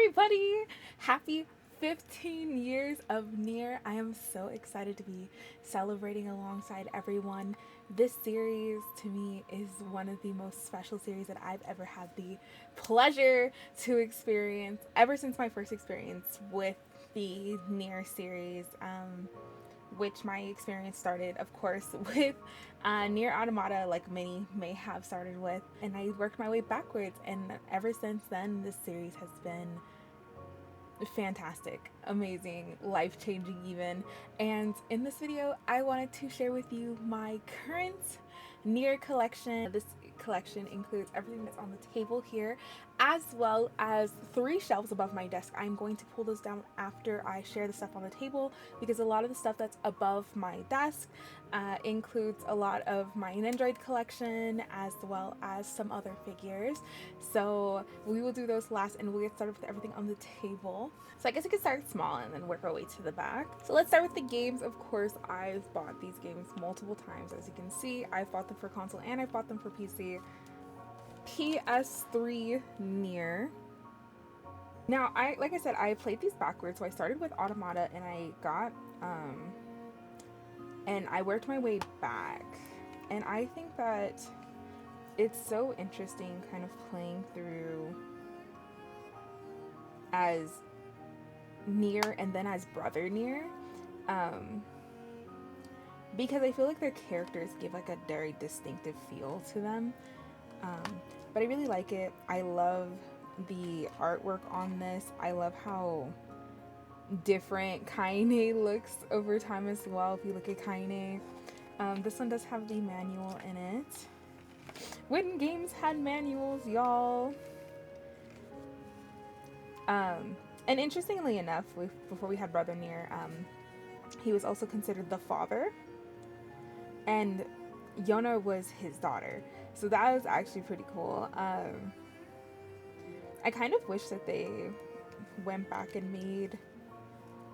everybody! Happy 15 years of Nier. I am so excited to be celebrating alongside everyone. This series to me is one of the most special series that I've ever had the pleasure to experience ever since my first experience with the Nier series. Which my experience started, of course, with Nier Automata, like many may have started with, and I worked my way backwards. And ever since then, this series has been fantastic, amazing, life-changing even. And in this video, I wanted to share with you my current Nier collection. This collection includes everything that's on the table here, as well as 3 shelves above my desk. I'm going to pull those down after I share the stuff on the table, because a lot of the stuff that's above my desk includes a lot of my Nendroid collection, as well as some other figures. So we will do those last, and we'll get started with everything on the table. So I guess we can start small and then work our way to the back. So let's start with the games. Of course, I've bought these games multiple times. As you can see, I've bought them for console and I've bought them for PC. PS3 Nier. Now, like I said, I played these backwards. So I started with Automata and I got, and I worked my way back. And I think that it's so interesting kind of playing through as Nier and then as Brother Nier, because I feel like their characters give like a very distinctive feel to them, but I really like it. I love the artwork on this. I love how different Kaine looks over time as well. If you look at Kaine, this one does have the manual in it. When games had manuals, y'all. And interestingly enough, before we had Brother Nier, he was also considered the father, and Yona was his daughter. So that was actually pretty cool. I kind of wish that they went back and made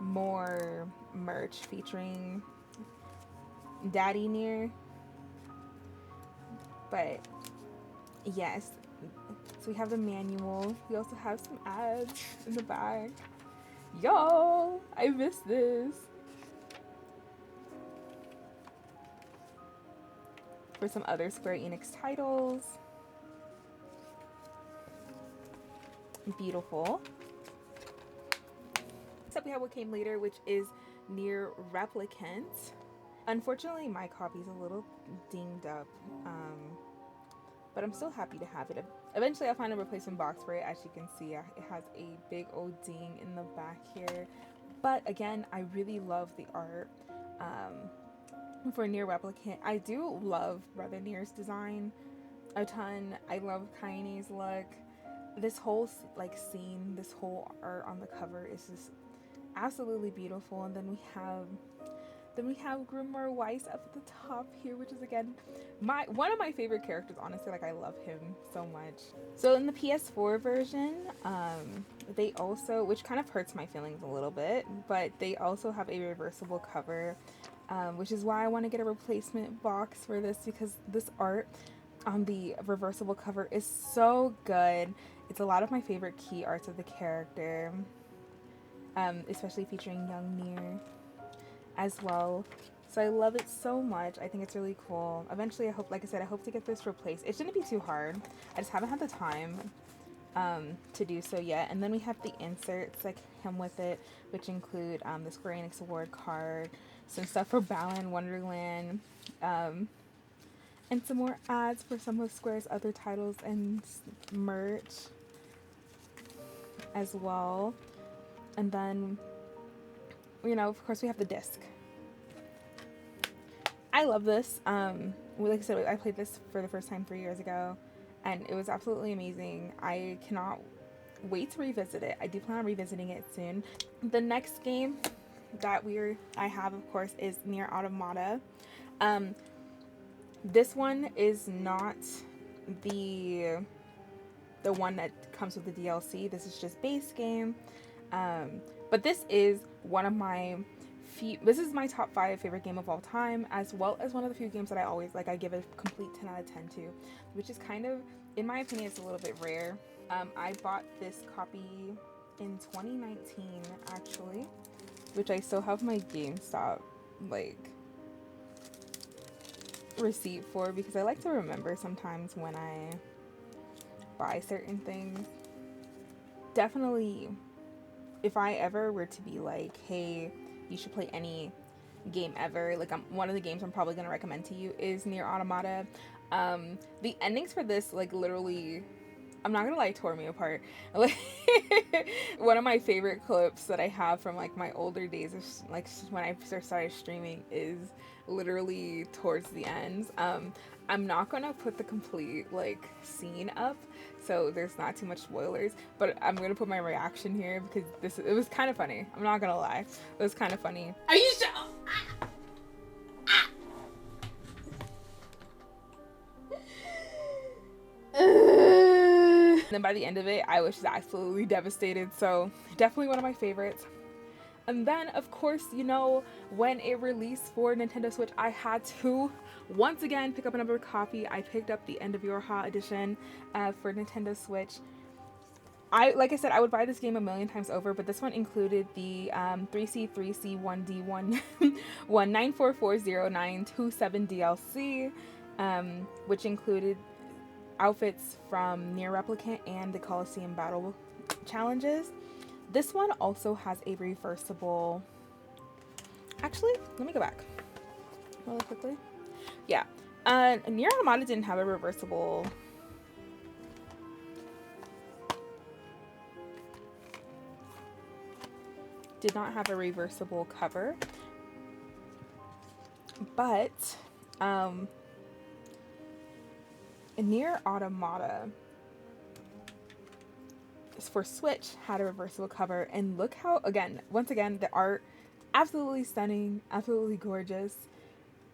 more merch featuring Daddy Nier. But yes. So we have the manual. We also have some ads in the back. Y'all, I miss this. For some other Square Enix titles. Beautiful. Next up we have what came later, which is Nier Replicant. Unfortunately, my copy's a little dinged up. But I'm still happy to have it. Eventually I'll find a replacement box for it. As you can see, it has a big old ding in the back here. But again, I really love the art for Nier Replicant. I do love Brother Nier's design a ton. I love Kaine's look. This whole like scene, this whole art on the cover is just absolutely beautiful. And then we have Grimoire Weiss up at the top here, which is again one of my favorite characters, honestly. Like, I love him so much. So in the PS4 version, they also, which kind of hurts my feelings a little bit, but they also have a reversible cover, which is why I want to get a replacement box for this, because this art on the reversible cover is so good. It's a lot of my favorite key arts of the character, especially featuring young Nier as well. So I love it so much. I think it's really cool. Eventually, I hope, like I said, I hope to get this replaced. It shouldn't be too hard. I just haven't had the time to do so yet. And then we have the inserts, like him with it, which include the Square Enix Award card, some stuff for Balan Wonderland, and some more ads for some of Square's other titles and merch as well. And then, you know, of course, we have the disc. I love this. Like I said, I played this for the first time 3 years ago, and it was absolutely amazing. I cannot wait to revisit it. I do plan on revisiting it soon. The next game that I have, of course, is Nier Automata. This one is not the one that comes with the DLC. This is just base game. But this is one of my this is my top 5 favorite game of all time, as well as one of the few games that I always like. I give a complete 10 out of 10 to, which is kind of, in my opinion, it's a little bit rare. I bought this copy in 2019 actually, which I still have my GameStop like receipt for, because I like to remember sometimes when I buy certain things. Definitely, if I ever were to be like, hey, you should play any game ever, like one of the games I'm probably going to recommend to you is Nier Automata. The endings for this, like, literally, I'm not gonna lie, tore me apart. Like, one of my favorite clips that I have from like my older days of like when I first started streaming is literally towards the ends. I'm not gonna put the complete like scene up, so there's not too much spoilers, but I'm gonna put my reaction here because it was kind of funny. I'm not gonna lie, it was kind of funny. Are you sure? And then by the end of it, I was just absolutely devastated. So definitely one of my favorites. And then, of course, you know, when it released for Nintendo Switch, I had to once again pick up another copy. I picked up the End of Your Ha edition for Nintendo Switch. Like I said, I would buy this game a million times over, but this one included the 3C, 3C, 1D, 194400927 DLC, which included outfits from Nier Replicant and the Coliseum Battle challenges. This one also has a reversible... Actually, let me go back really quickly. Yeah, Nier Automata didn't have a reversible... Did not have a reversible cover. But, Nier Automata for Switch had a reversible cover, and look how, once again, the art, absolutely stunning, absolutely gorgeous.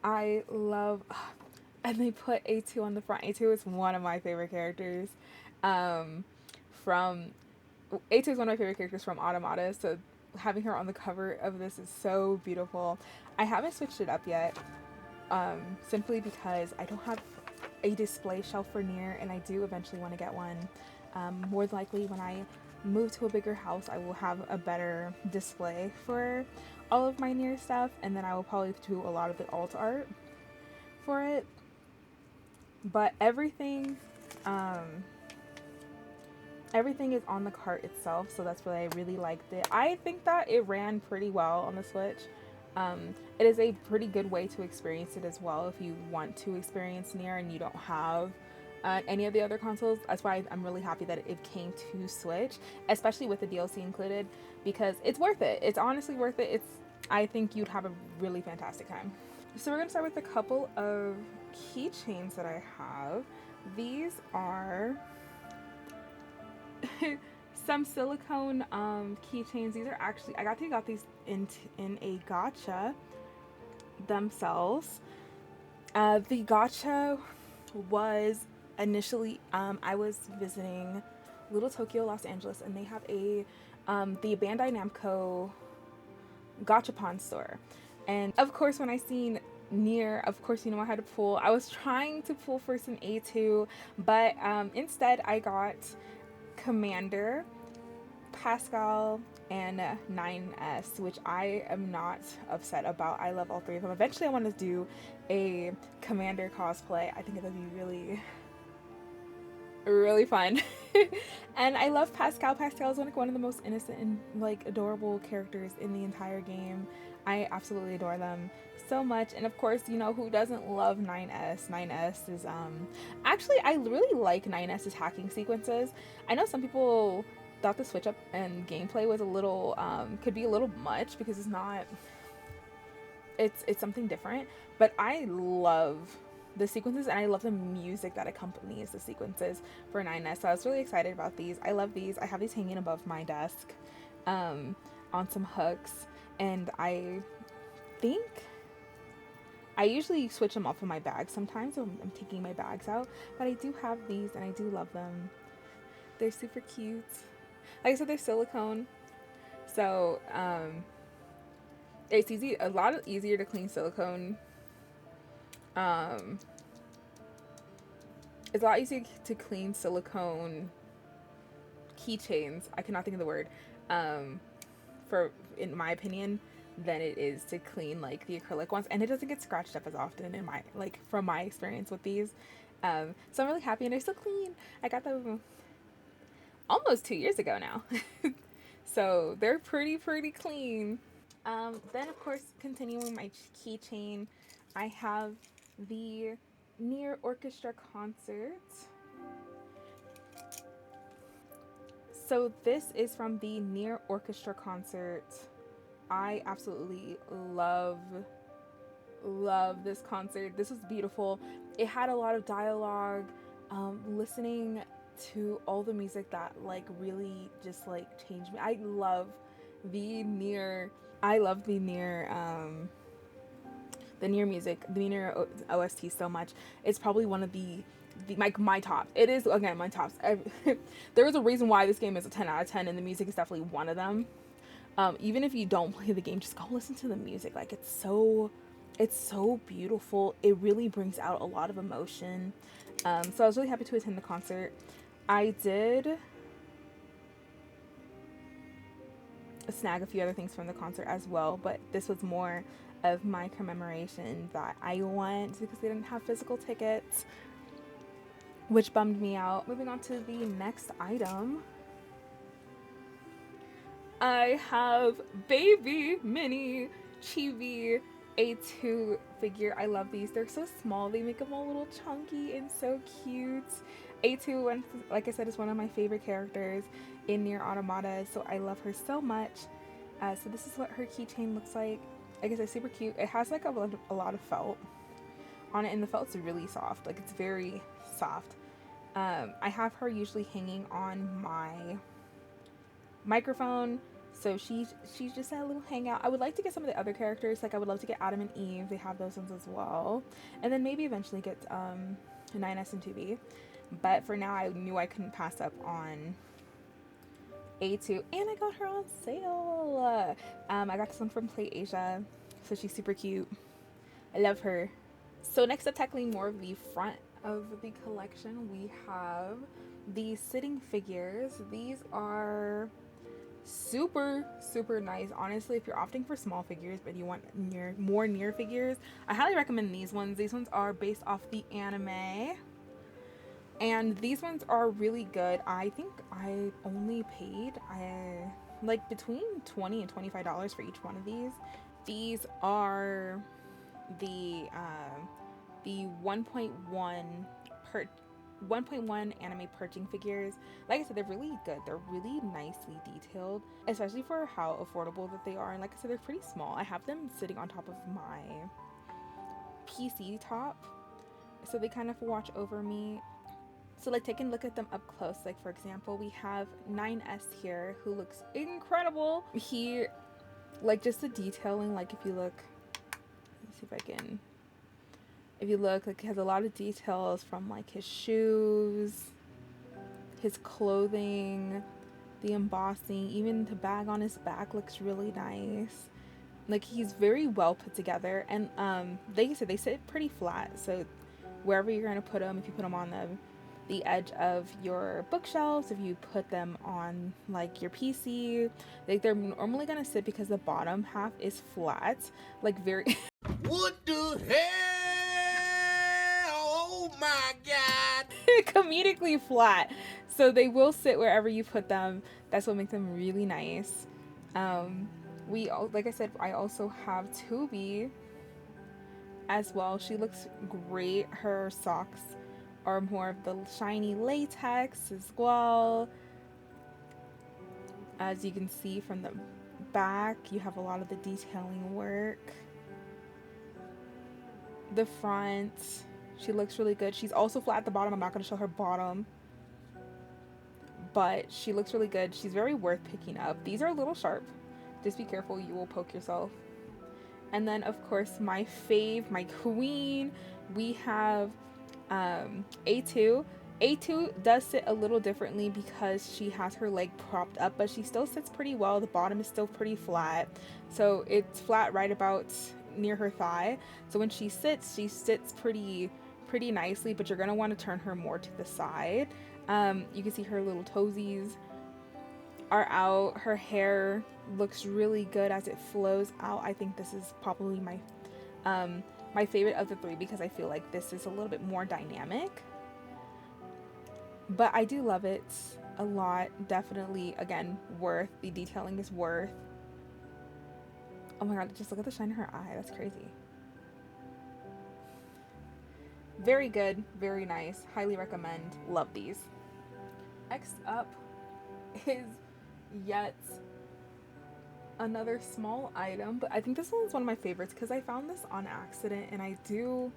I love, and they put A2 on the front. A2 is one of my favorite characters A2 is one of my favorite characters from Automata, so having her on the cover of this is so beautiful. I haven't switched it up yet, simply because I don't have a display shelf for Nier, and I do eventually want to get one. More than likely, when I move to a bigger house, I will have a better display for all of my Nier stuff, and then I will probably do a lot of the alt art for it. But everything is on the cart itself, so that's why I really liked it. I think that it ran pretty well on the Switch. It is a pretty good way to experience it as well if you want to experience Nier and you don't have any of the other consoles. That's why I'm really happy that it came to Switch, especially with the DLC included, because it's worth it. It's honestly worth it. I think you'd have a really fantastic time. So we're going to start with a couple of keychains that I have. These are some silicone keychains. These are actually, I got these in a gacha themselves. The gacha was initially, I was visiting Little Tokyo, Los Angeles, and they have the Bandai Namco gachapon store. And of course, when I seen Nier, of course, you know, I was trying to pull for some A2, but instead I got Commander, Pascal, and 9S, which I am not upset about. I love all three of them. Eventually I want to do a Commander cosplay. I think it would be really, really fun. And I love Pascal. Pascal is like one of the most innocent and like adorable characters in the entire game. I absolutely adore them so much. And of course, you know, who doesn't love 9S? 9S is actually, I really like 9S's hacking sequences. I know some people thought the switch up and gameplay was a little could be a little much because it's something different, but I love the sequences and I love the music that accompanies the sequences for 9S. So I was really excited about these. I love these. I have these hanging above my desk on some hooks, and I think I usually switch them off of my bag sometimes when I'm taking my bags out, but I do have these and I do love them. They're super cute. Like I said, they're silicone, so it's a lot easier to clean silicone. It's a lot easier to clean silicone keychains, I cannot think of the word, for, in my opinion, than it is to clean like the acrylic ones, and it doesn't get scratched up as often in my, like, from my experience with these. So I'm really happy, and they're so clean. I got them almost 2 years ago now. So they're pretty clean. Then of course, continuing my keychain, I have the Nier Orchestra concert. So this is from the Nier Orchestra concert. I absolutely love this concert. This was beautiful. It had a lot of dialogue. Listening to all the music that like really just like changed me. I love the Nier the Nier music, the Nier OST so much. It's probably one of the my top. It is, again, my tops. There is a reason why this game is a 10 out of 10, and the music is definitely one of them. Even if you don't play the game, just go listen to the music. Like, it's so beautiful. It really brings out a lot of emotion. So I was really happy to attend the concert. I did snag a few other things from the concert as well, but this was more of my commemoration that I went because they didn't have physical tickets, which bummed me out. Moving on to the next item. I have baby mini chibi A2 figure. I love these. They're so small. They make them all little chunky and so cute. A2, like I said, is one of my favorite characters in Nier Automata, so I love her so much. So this is what her keychain looks like. Like I said, super cute. It has like a lot of felt on it, and the felt's really soft. Like, it's very soft. I have her usually hanging on my microphone, so she's just a little hangout. I would like to get some of the other characters. Like, I would love to get Adam and Eve. They have those ones as well, and then maybe eventually get 9S and 2B. But for now, I knew I couldn't pass up on A2, and I got her on sale. I got this one from Play Asia, so she's super cute. I love her. So next up, tackling more of the front of the collection, we have the sitting figures. These are super nice. Honestly, if you're opting for small figures but you want more Nier figures, I highly recommend these ones. These ones are based off the anime, and these ones are really good. I think I only paid like between $20 and $25 for each one of these. These are the 1.1 anime purging figures. Like I said, they're really good. They're really nicely detailed, especially for how affordable that they are. And like I said, they're pretty small. I have them sitting on top of my PC top, so they kind of watch over me. So like, taking a look at them up close, like for example, we have 9S here, who looks incredible. He, like, just the detailing, like if you look, let's see if I can, if you look, like, he has a lot of details from like his shoes, his clothing, the embossing, even the bag on his back looks really nice. Like, he's very well put together, and like I said, they sit pretty flat, so wherever you're gonna put them, if you put them on the edge of your bookshelves, if you put them on like your PC, like, they're normally gonna sit because the bottom half is flat, like very What the hell? Oh my god. comedically flat, so they will sit wherever you put them. That's what makes them really nice. Like I said, I also have 2B as well. She looks great. Her socks are more of the shiny latex as well. As you can see from the back, you have a lot of the detailing work. The front, she looks really good. She's also flat at the bottom. I'm not going to show her bottom, but she looks really good. She's very worth picking up. These are a little sharp. Just be careful, you will poke yourself. And then of course, my fave, my queen, we have A2. A2 does sit a little differently because she has her leg propped up, but she still sits pretty well. The bottom is still pretty flat, so it's flat right about near her thigh. So when she sits pretty nicely, but you're gonna want to turn her more to the side. You can see her little toesies are out. Her hair looks really good as it flows out. I think this is probably my favorite of the three because I feel like this is a little bit more dynamic. But I do love it a lot. Definitely, again, worth. The detailing is worth. Oh my god, just look at the shine in her eye. That's crazy. Very good, very nice. Highly recommend. Love these. Next up is yet another small item, but I think this one's one of my favorites because I found this on accident, and I do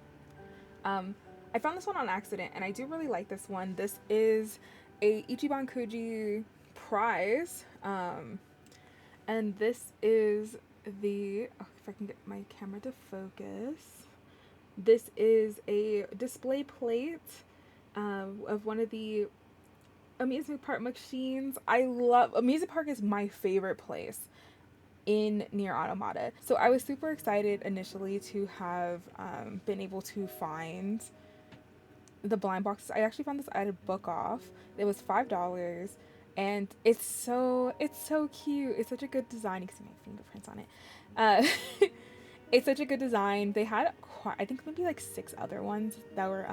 really like this one. This is a Ichiban Kuji prize, and this is the, oh, if I can get my camera to focus, this is a display plate of one of the amusement park machines. Amusement park is my favorite place in Nier Automata. So I was super excited initially to have been able to find the blind boxes. I actually found this at a book off. It was $5, and it's so cute. It's such a good design. You can see my fingerprints on it. It's such a good design. They had I think maybe like 6 other ones that were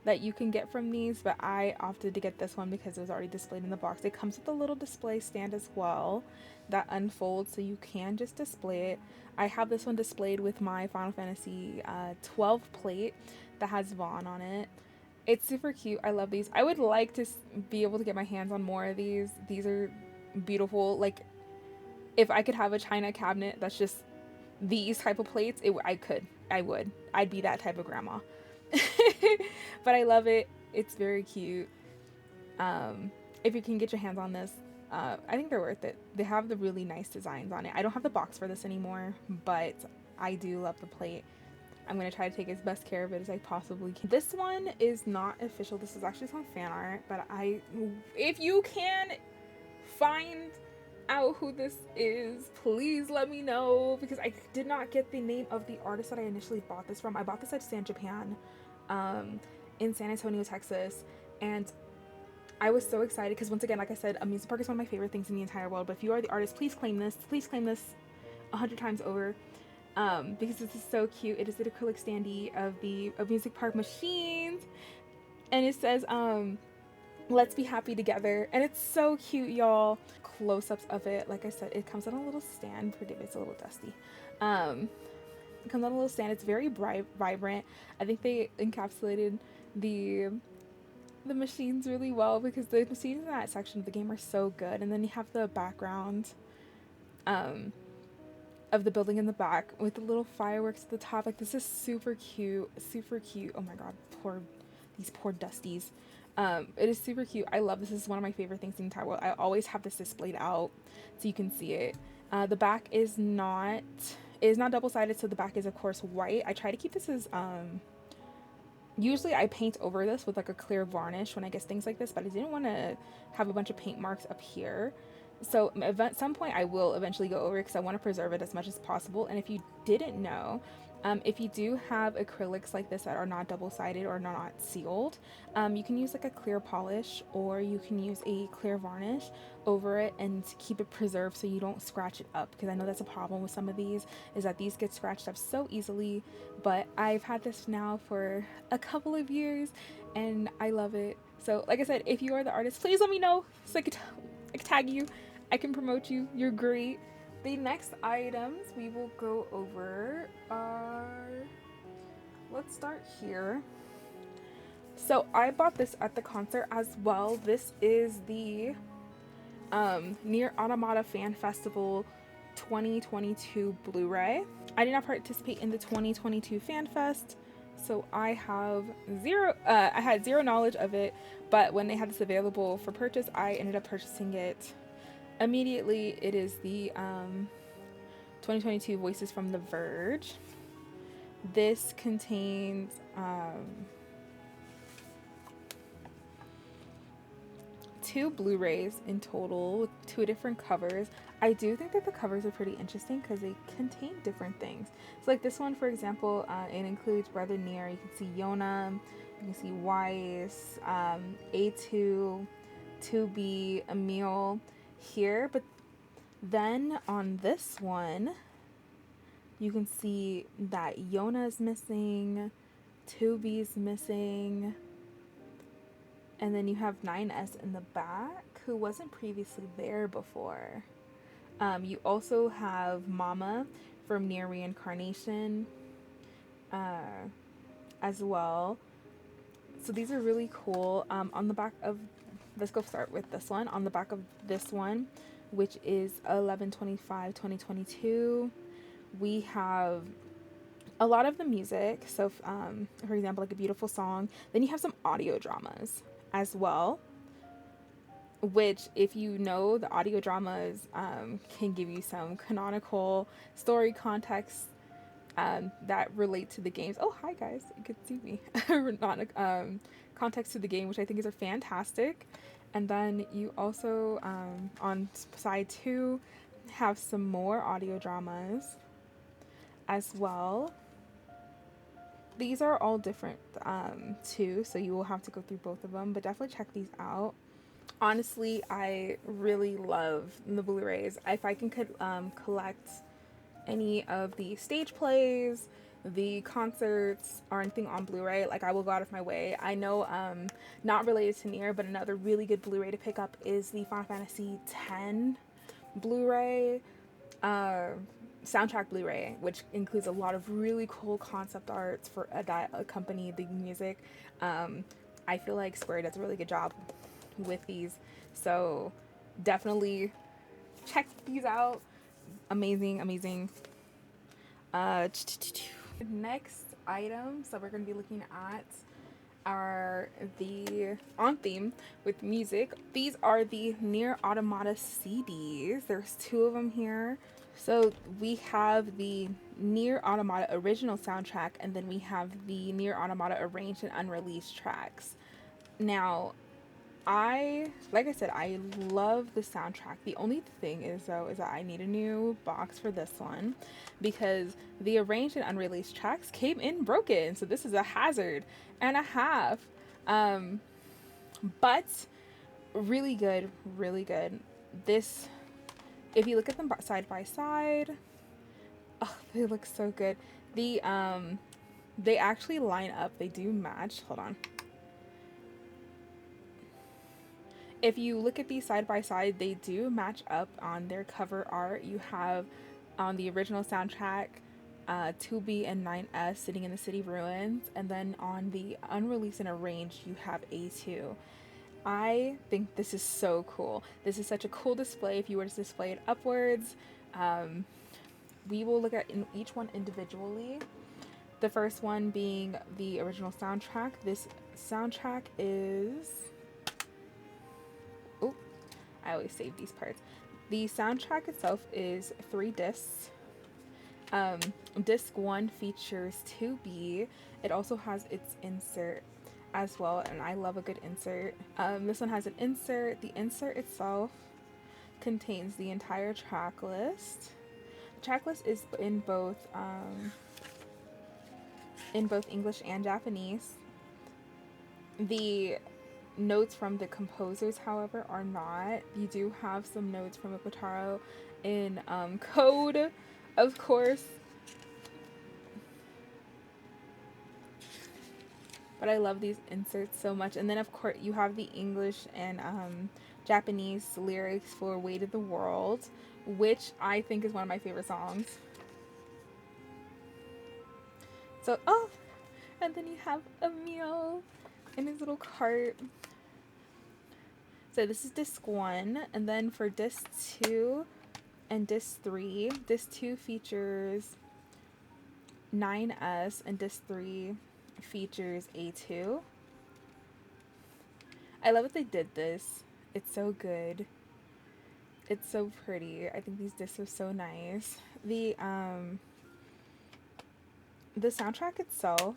that you can get from these, but I opted to get this one because it was already displayed in the box. It comes with a little display stand as well that unfolds, so you can just display it. I have this one displayed with my Final Fantasy 12 plate that has Vaughn on it. It's super cute. I love these. I would like to be able to get my hands on more of these. These are beautiful. Like, if I could have a china cabinet that's just these type of plates, I would. I'd be that type of grandma. But I love it. It's very cute. If you can get your hands on this, I think they're worth it. They have the really nice designs on it. I don't have the box for this anymore, but I do love the plate. I'm going to try to take as best care of it as I possibly can. This one is not official. This is actually some fan art, but if you can find out who this is, please let me know, because I did not get the name of the artist that I initially bought this from. I bought this at San Japan in San Antonio, Texas, and I was so excited because, once again, like I said, amusement park is one of my favorite things in the entire world. But if you are the artist, please claim this 100 times over, because this is so cute. It is an acrylic standee of the amusement park machines, and it says let's be happy together, and it's so cute, y'all. Close-ups of it. Like I said, it comes on a little stand. Forgive me, it's a little dusty. It comes on a little stand. It's very bright, vibrant. I think they encapsulated the machines really well, because the machines in that section of the game are so good. And then you have the background of the building in the back with the little fireworks at the top. Like, this is super cute, super cute. Oh my god, these poor dusties. It is super cute. I love this. This is one of my favorite things in the entire world. I always have this displayed out so you can see it. The back is not double-sided, so the back is of course white. I try to keep this as usually I paint over this with like a clear varnish when I get things like this, but I didn't want to have a bunch of paint marks up here. So at some point I will eventually go over it because I want to preserve it as much as possible. And if you didn't know, if you do have acrylics like this that are not double-sided or not sealed, you can use like a clear polish, or you can use a clear varnish over it and keep it preserved so you don't scratch it up, because I know that's a problem with some of these, is that these get scratched up so easily. But I've had this now for a couple of years and I love it. So like I said, if you are the artist, please let me know so I can tag you. I can promote you. You're great. The next items we will go over are, let's start here. So I bought this at the concert as well. This is the Nier Automata Fan Festival 2022 Blu-ray. I did not participate in the 2022 Fan Fest, so I had zero knowledge of it, but when they had this available for purchase, I ended up purchasing it immediately. It is the 2022 Voices from the Verge. This contains 2 Blu-rays in total with 2 different covers. I do think that the covers are pretty interesting because they contain different things. So like this one, for example, it includes Brother Nier. You can see Yona, you can see Weiss, A2, 2B, Emil. here. But then on this one, you can see that Yona's missing, 2B's missing, and then you have 9S in the back, who wasn't previously there before. You also have Mama from Nier Reincarnation as well. So these are really cool. On the back of, let's go start with this one. On the back of this one, which is 11/25/2022, we have a lot of the music. So, for example, like A Beautiful Song. Then you have some audio dramas as well, which, if you know, the audio dramas can give you some canonical story context that relate to the games. Oh, hi guys, you could see me. Not context to the game, which I think is fantastic. And then you also, on side 2, have some more audio dramas as well. These are all different too, so you will have to go through both of them, but definitely check these out. Honestly, I really love the Blu-rays. If I can collect any of the stage plays, the concerts, or anything on Blu-ray, like, I will go out of my way. I know, not related to Nier, but another really good Blu-ray to pick up is the Final Fantasy X Blu-ray, soundtrack Blu-ray, which includes a lot of really cool concept arts for that accompany the music. I feel like Square does a really good job with these, so definitely check these out. Amazing. Next items that we're going to be looking at are the on theme with music. These are the Nier Automata CDs. There's 2 of them here. So we have the Nier Automata original soundtrack, and then we have the Nier Automata arranged and unreleased tracks. Now, like I said, I love the soundtrack. The only thing is, though, is that I need a new box for this one, because the arranged and unreleased tracks came in broken. So this is a hazard and a half. But really good. This, if you look at them side by side, oh, they look so good. They actually line up. They do match. Hold on. If you look at these side by side, they do match up on their cover art. You have on the original soundtrack 2B and 9S sitting in the city ruins, and then on the unreleased and arranged you have A2. I think this is so cool. This is such a cool display if you were to display it upwards. We will look at each one individually. The first one being the original soundtrack. This soundtrack is... Oh, I always save these parts. The soundtrack itself is 3 discs. Disc 1 features 2B. It also has its insert as well, and I love a good insert. This one has an insert. The insert itself contains the entire track list. The track list is in both English and Japanese. The notes from the composers, however, are not. You do have some notes from Okotaro in code, of course. But I love these inserts so much. And then, of course, you have the English and Japanese lyrics for Weight of the World, which I think is one of my favorite songs. So, oh, and then you have Emil in his little cart. So this is disc 1, and then for disc 2 and disc 3, disc 2 features 9S, and disc 3 features A2. I love that they did this. It's so good. It's so pretty. I think these discs are so nice. The soundtrack itself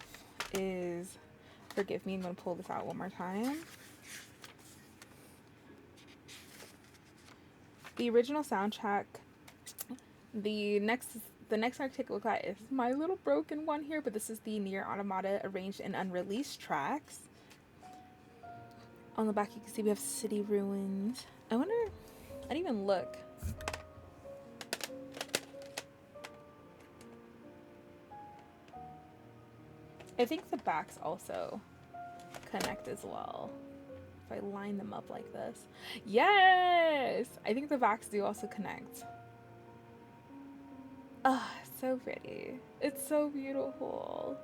is, forgive me, I'm going to pull this out one more time. The original soundtrack, the next I take a look at is my little broken one here, but this is the Nier Automata arranged and unreleased tracks. On the back you can see we have City Ruins. I wonder, I didn't even look. I think the backs also connect as well. If I line them up like this. Yes! I think the backs do also connect. Ah, so pretty. It's so beautiful.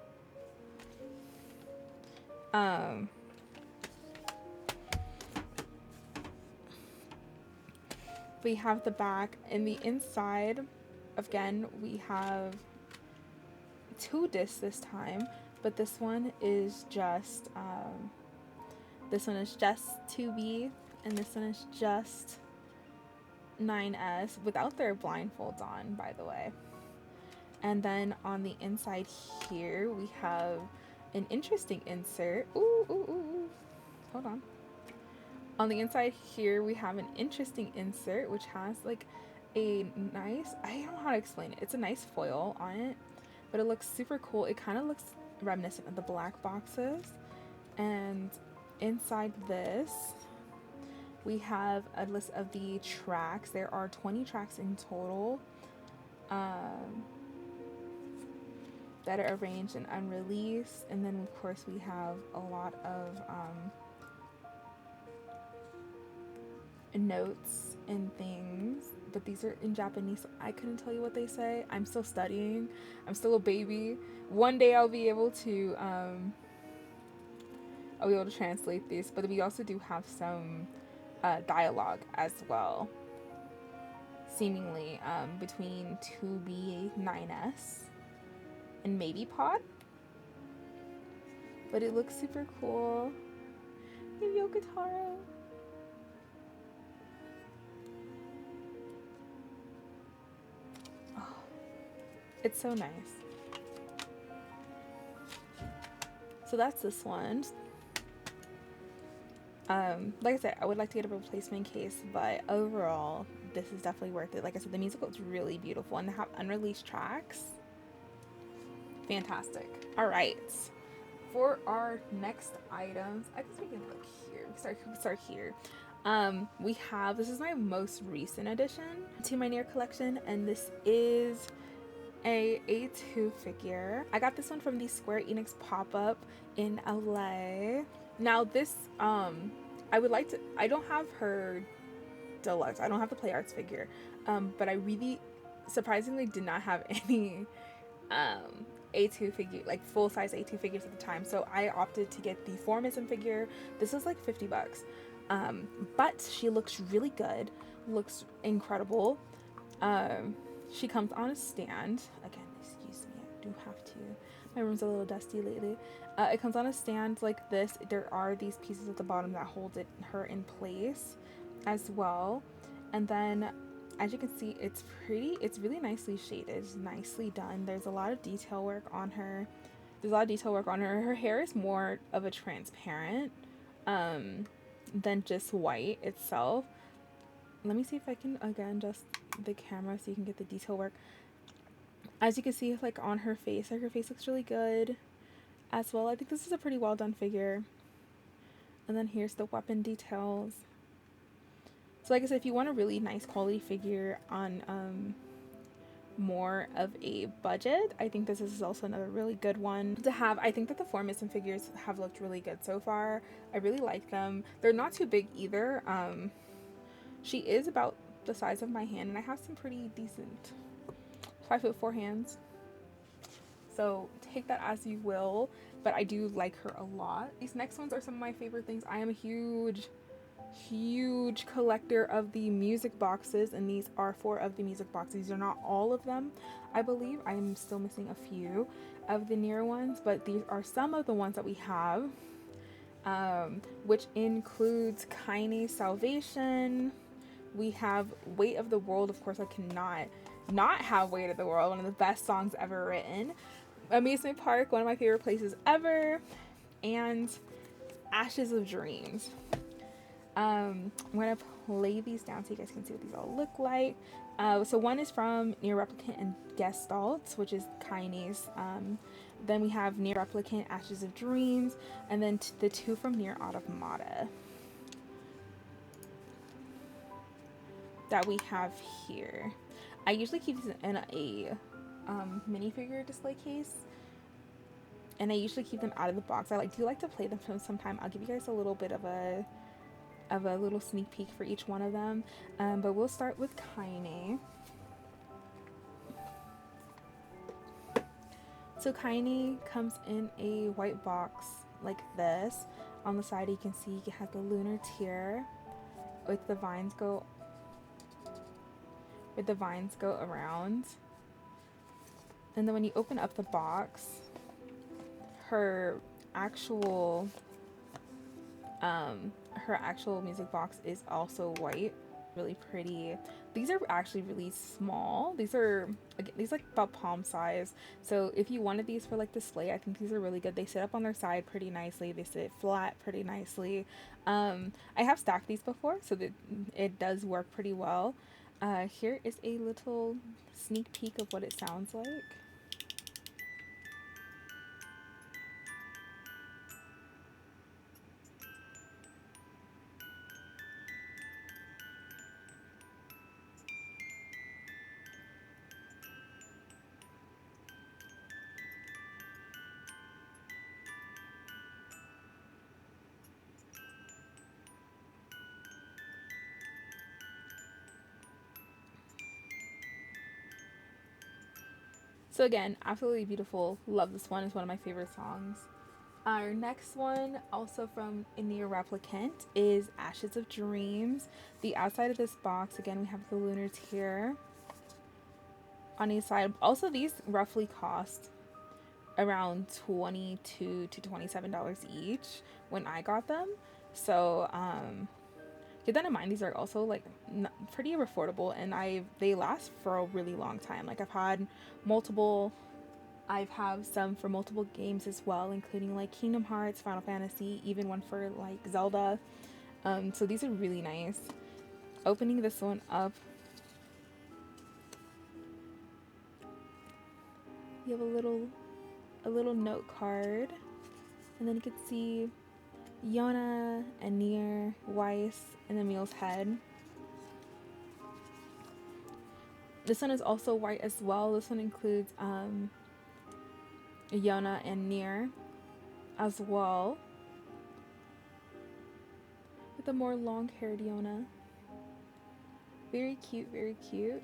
We have the back and the inside. Again, we have 2 discs this time, but this one is just 2B, and this one is just 9S without their blindfolds on, by the way. And then on the inside here, we have an interesting insert. Ooh. Hold on. On the inside here, we have an interesting insert, which has like a nice, I don't know how to explain it. It's a nice foil on it, but it looks super cool. It kind of looks reminiscent of the black boxes. And inside this, we have a list of the tracks. There are 20 tracks in total. That are arranged and unreleased, and then of course we have a lot of notes and things, but these are in Japanese, so I couldn't tell you what they say. I'm still studying. I'm still a baby. One day I'll be able to translate these, but we also do have some dialogue as well, seemingly between 2B, 9S, and maybe Pod, but it looks super cool. Hey, Yokotaro. Oh, it's so nice. So that's this one. Like I said, I would like to get a replacement case, but overall, this is definitely worth it. Like I said, the musical is really beautiful, and they have unreleased tracks. Fantastic. All right, for our next items, I guess we can look here. We start here. We have, this is my most recent addition to my Nier collection, and this is a A2 figure. I got this one from the Square Enix pop-up in LA. Now this, I don't have her deluxe. I don't have the Play Arts figure, but I really surprisingly did not have any A2 figure, like full-size A2 figures at the time, so I opted to get the Formism figure. This is like $50, but she looks really good, looks incredible. She comes on a stand. Again, excuse me, I do have to, my room's a little dusty lately. It comes on a stand like this. There are these pieces at the bottom that hold her in place as well, and then as you can see, it's pretty, it's really nicely shaded, it's nicely done. There's a lot of detail work on her. Her hair is more of a transparent than just white itself. Let me see if I can again adjust the camera so you can get the detail work. As you can see, like on her face, like her face looks really good as well. I think this is a pretty well done figure. And then here's the weapon details. So like I said, if you want a really nice quality figure on more of a budget, I think this is also another really good one to have. I think that the Formism figures have looked really good so far. I really like them. They're not too big either. She is about the size of my hand, and I have some pretty decent 5'4" hands. So take that as you will, but I do like her a lot. These next ones are some of my favorite things. I am a huge collector of the music boxes, and these are 4 of the music boxes. These are not all of them, I believe. I am still missing a few of the Nier ones, but these are some of the ones that we have, which includes Kaine's Salvation. We have Weight of the World. Of course, I cannot not have Weight of the World, one of the best songs ever written. Amusement Park, one of my favorite places ever. And Ashes of Dreams. I'm gonna play these down so you guys can see what these all look like. So one is from Nier Replicant and Gestalt, which is Kaine's. Then we have Nier Replicant, Ashes of Dreams, and then the 2 from Nier Automata. that we have here. I usually keep these in a minifigure display case, and I usually keep them out of the box. I do like to play them from sometime. I'll give you guys a little bit of a little sneak peek for each one of them, but we'll start with Kaine. So Kaine comes in a white box like this. On the side you can see it has the lunar tier with the vines go around. And then when you open up the box, her actual music box is also white, really pretty. These are actually really small. These like about palm size. So if you wanted these for like display, I think these are really good. They sit up on their side pretty nicely. They sit flat pretty nicely. I have stacked these before, so that it does work pretty well. Here is a little sneak peek of what it sounds like. So again, absolutely beautiful. Love this one. It's one of my favorite songs. Our next one, also from Nier Replicant, is Ashes of Dreams. The outside of this box, again, we have the lunar tier on each side. Also, these roughly cost around $22 to $27 each when I got them. So keep that in mind. These are also like pretty affordable, and they last for a really long time. Like I've have some for multiple games as well, including like Kingdom Hearts, Final Fantasy, even one for like Zelda. So these are really nice. Opening this one up, you have a little note card, and then you can see Yona and Nier, Weiss, and Emil's head. This one is also white as well. This one includes Yona and Nier as well, with a more long-haired Yona. Very cute, very cute.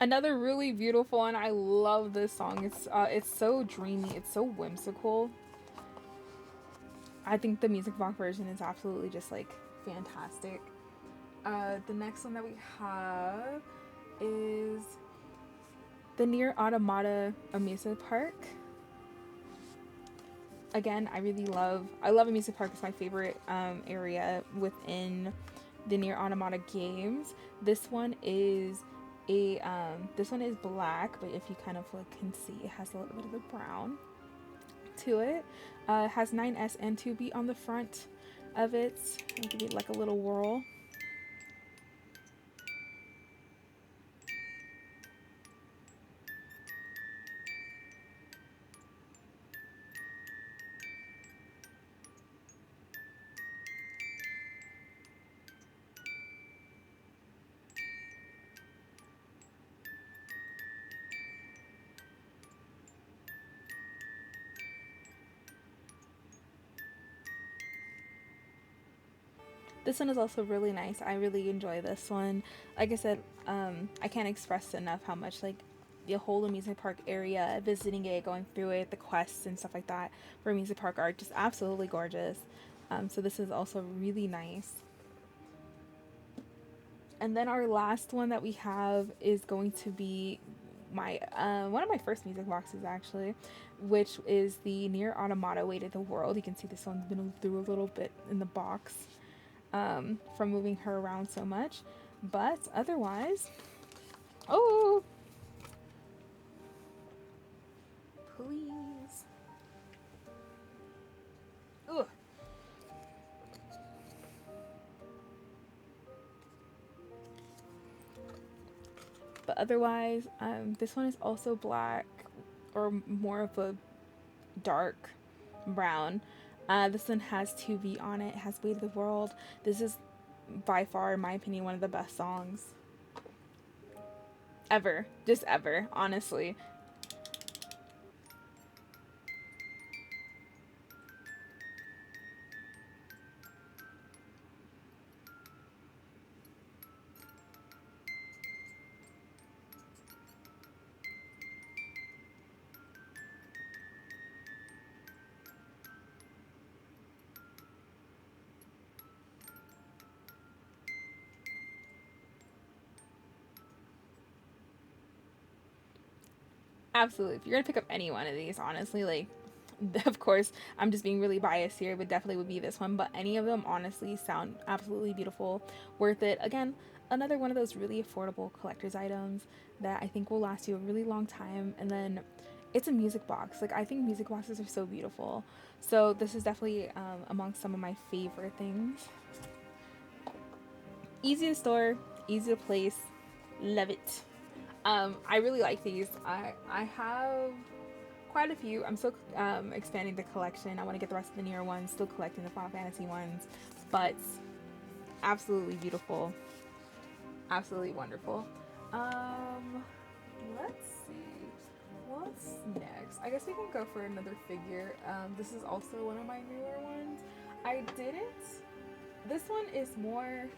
Another really beautiful one. I love this song. It's so dreamy. It's so whimsical. I think the music box version is absolutely just like fantastic. The next one that we have is the Nier Automata amusement park. Again, I love amusement park. It's my favorite area within the Nier Automata games. This one is black, but if you kind of can see, it has a little bit of the brown to it. It has 9S and 2B on the front of it. I'll give you like a little whirl. This one is also really nice. I really enjoy this one. Like I said, I can't express enough how much like the whole amusement park area, visiting it, going through it, the quests and stuff like that for amusement park are just absolutely gorgeous. So this is also really nice. And then our last one that we have is going to be my one of my first music boxes actually, which is the Nier Automata Way to the World. You can see this one's been through a little bit in the box. from moving her around so much. But otherwise, oh, please. Ugh. But otherwise, this one is also black, or more of a dark brown. This one has 2V on it. It has Weight of the World. This is by far, in my opinion, one of the best songs ever. Just ever, honestly. Absolutely. If you're gonna pick up any one of these, honestly, like, of course, I'm just being really biased here, but definitely would be this one. But any of them, honestly, sound absolutely beautiful, worth it. Again, another one of those really affordable collector's items that I think will last you a really long time. And then it's a music box. Like, I think music boxes are so beautiful. So this is definitely amongst some of my favorite things. Easy to store, easy to place, love it. I really like these. I have quite a few. I'm still expanding the collection. I want to get the rest of the Nier ones, still collecting the Final Fantasy ones, but absolutely beautiful, absolutely wonderful. Let's see, what's next? I guess we can go for another figure. This is also one of my newer ones. I didn't. This one is more.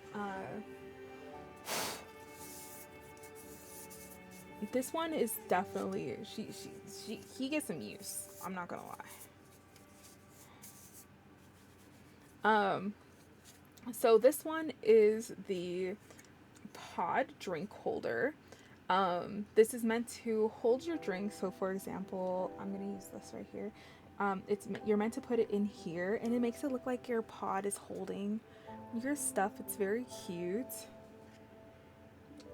This one is definitely he gets some use. I'm not gonna lie. So this one is the pod drink holder. This is meant to hold your drink. So for example, I'm gonna use this right here. You're meant to put it in here, and it makes it look like your pod is holding your stuff. It's very cute.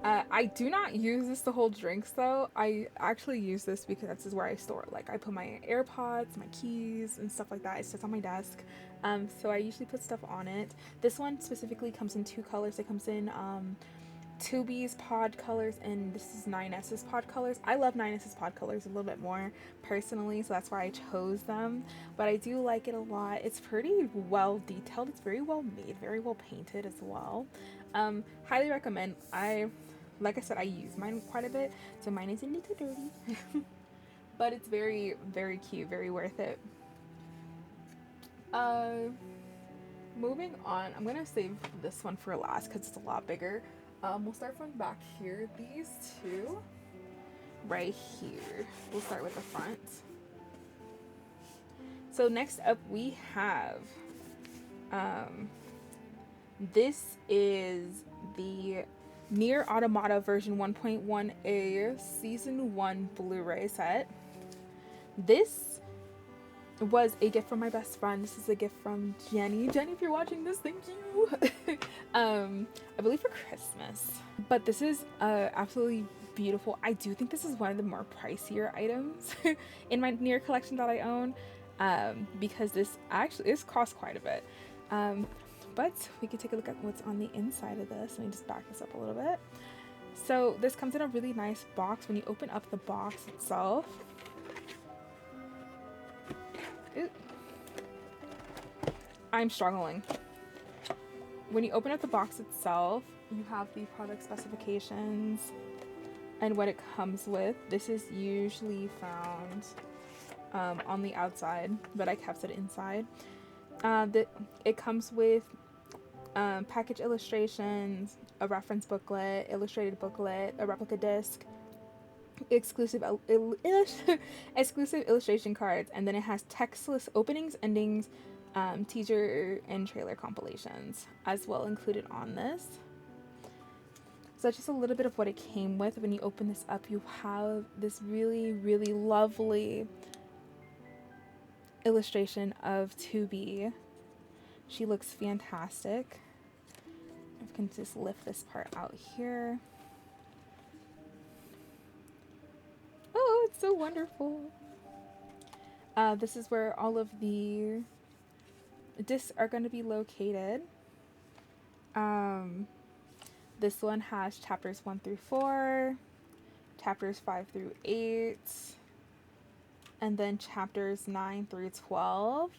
I do not use this to hold drinks though. I actually use this because this is where I store it. Like, I put my AirPods, my keys, and stuff like that. It sits on my desk. So I usually put stuff on it. This one specifically comes in 2 colors. It comes in 2B's pod colors, and this is 9S's pod colors. I love 9S's pod colors a little bit more personally, so that's why I chose them. But I do like it a lot. It's pretty well detailed. It's very well made, very well painted as well. Highly recommend. Like I said, I use mine quite a bit, so mine is a little dirty. But it's very, very cute, very worth it. Moving on, I'm gonna save this one for last because it's a lot bigger. We'll start from back here. These two right here. We'll start with the front. So next up we have this is the Nier Automata version 1.1a Season 1 Blu-ray set. This was a gift from my best friend. This is a gift from Jenny. Jenny, if you're watching this, thank you. I believe for Christmas. But this is absolutely beautiful. I do think this is one of the more pricier items in my Nier collection that I own, because this costs quite a bit. But we can take a look at what's on the inside of this. Let me just back this up a little bit. So this comes in a really nice box. When you open up the box itself, I'm struggling. When you open up the box itself, you have the product specifications and what it comes with. This is usually found on the outside, but I kept it inside. It comes with package illustrations, a reference booklet, illustrated booklet, a replica disc, exclusive illustration cards, and then it has textless openings, endings, teaser and trailer compilations as well included on this. So that's just a little bit of what it came with. When you open this up, you have this really, really lovely illustration of 2B. She looks fantastic. I can just lift this part out here. Oh, it's so wonderful. This is where all of the discs are going to be located. This one has chapters 1 through 4, chapters 5 through 8, and then chapters 9 through 12.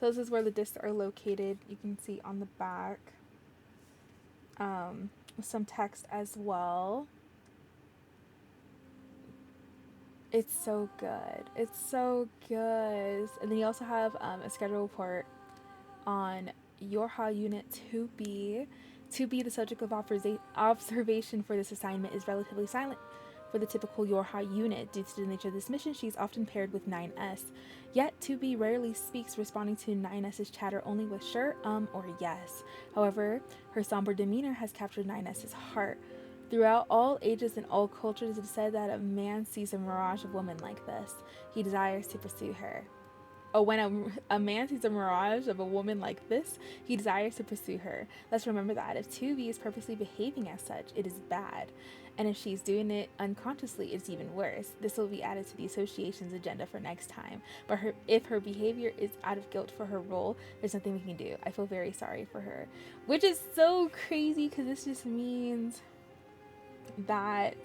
So this is where the discs are located. You can see on the back some text as well. It's so good. It's so good. And then you also have a schedule report on GuhreenTi Unit 2B. 2B, the subject of observation for this assignment, is relatively silent for the typical GuhreenTi unit. Due to the nature of this mission, she is often paired with 9S. Yet 2B rarely speaks, responding to 9S's chatter only with sure, or yes. However, her somber demeanor has captured 9S's heart. Throughout all ages and all cultures, it is said that a man sees a mirage of women like this. He desires to pursue her. Oh, when a man sees a mirage of a woman like this, he desires to pursue her. Let's remember that. If 2B is purposely behaving as such, it is bad. And if she's doing it unconsciously, it's even worse. This will be added to the association's agenda for next time. But if her behavior is out of guilt for her role, there's nothing we can do. I feel very sorry for her. Which is so crazy, because this just means that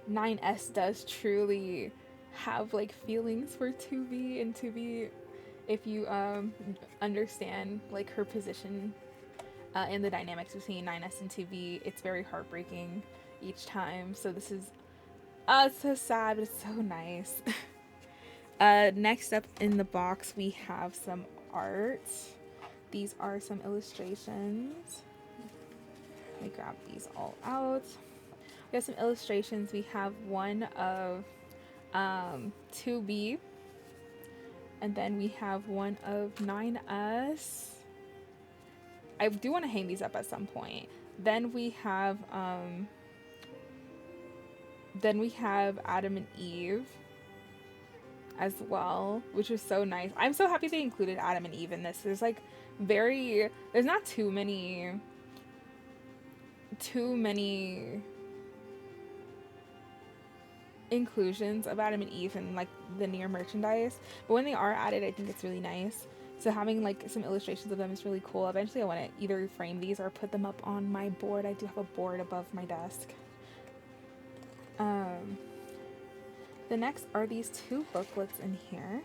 9S does truly have like feelings for 2B, and 2B, if you understand like her position in the dynamics between 9S and 2B, it's very heartbreaking each time. So this is it's so sad, but it's so nice. Next up in the box, we have some art. These are some illustrations. Let me grab these all out. We have some illustrations. We have one of 2B, and then we have one of 9S. I do want to hang these up at some point. Then we have Adam and Eve as well, which was so nice. I'm so happy they included Adam and Eve in this. There's not too many inclusions of Adam and Eve in like the Nier merchandise, but when they are added, I think it's really nice. So having like some illustrations of them is really cool. Eventually I want to either frame these or put them up on my board. I do have a board above my desk. The next are these two booklets in here.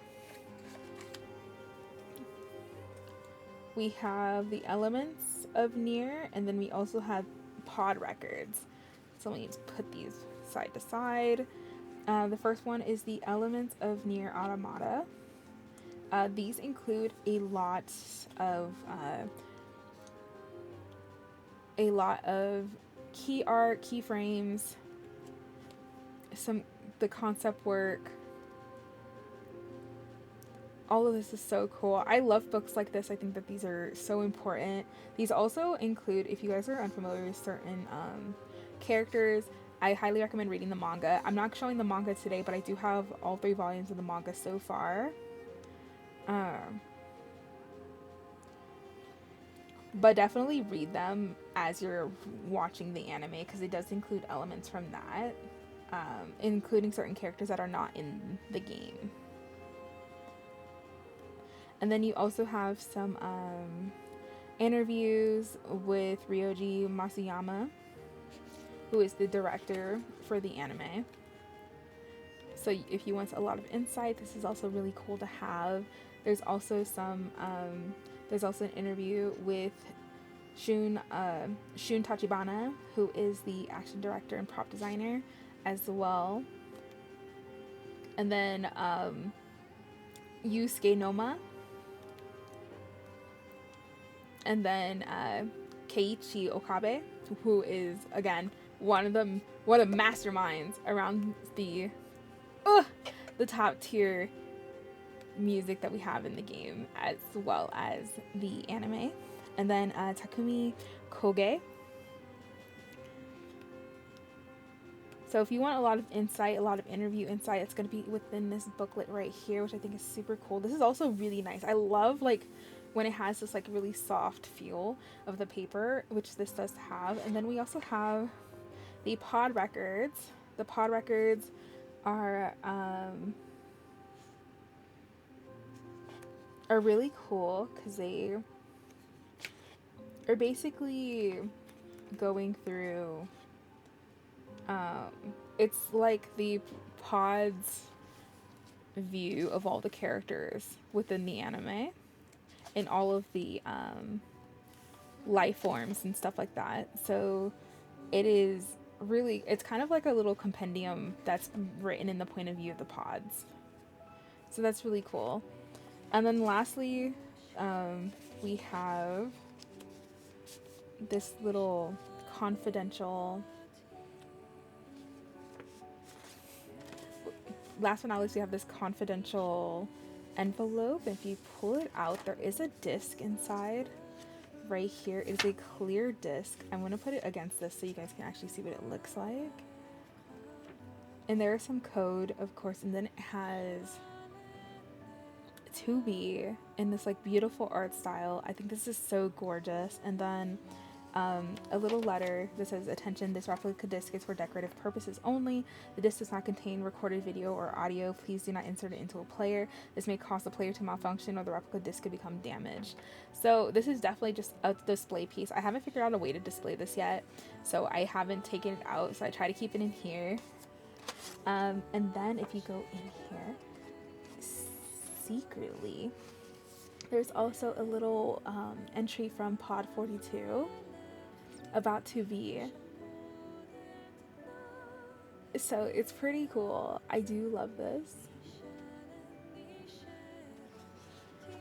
We have the elements of Nier, and then we also have pod records. So we need to put these side to side. The first one is the elements of Nier Automata. These include a lot of key art, keyframes, the concept work. All of this is so cool. I love books like this. I think that these are so important. These also include, if you guys are unfamiliar with certain characters, I highly recommend reading the manga. I'm not showing the manga today, but I do have all 3 volumes of the manga so far. But definitely read them as you're watching the anime, because it does include elements from that, including certain characters that are not in the game. And then you also have some interviews with Ryoji Masuyama, who is the director for the anime. So if you want a lot of insight, this is also really cool to have. There's also an interview with Shun Tachibana, who is the action director and prop designer as well. And then Yusuke Noma. And then Keiichi Okabe, who is, again, one of the masterminds around the top tier music that we have in the game, as well as the anime. And then Takumi Koge. So if you want a lot of insight, a lot of interview insight, it's going to be within this booklet right here, which I think is super cool. This is also really nice. I love like when it has this like really soft feel of the paper, which this does have. And then we also have the pod records. The pod records are really cool because they are basically going through it's like the pod's view of all the characters within the anime and all of the life forms and stuff like that. So it is really, it's kind of like a little compendium that's written in the point of view of the pods. So that's really cool. And then lastly, we have this little confidential, last but not least, we have this confidential envelope. If you pull it out, there is a disc inside. Right here is a clear disc. I'm going to put it against this so you guys can actually see what it looks like. And there is some code, of course, and then it has Tubi in this like beautiful art style. I think this is so gorgeous. And then a little letter that says, "Attention, this replica disc is for decorative purposes only. The disc does not contain recorded video or audio. Please do not insert it into a player. This may cause the player to malfunction or the replica disc could become damaged." So this is definitely just a display piece. I haven't figured out a way to display this yet, so I haven't taken it out. So I try to keep it in here. And then if you go in here, secretly, there's also a little entry from Pod 42 about 2B. So it's pretty cool. I do love this.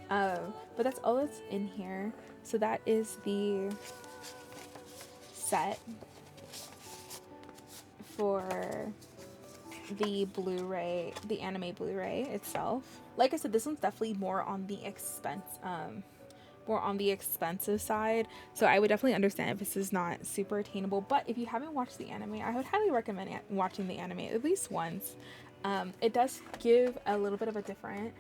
But that's all that's in here. So that is the set for the Blu-ray, the anime Blu-ray itself. Like I said, this one's definitely more on the expensive side, so I would definitely understand if this is not super attainable. But if you haven't watched the anime, I would highly recommend watching the anime at least once. It does give a little bit of a different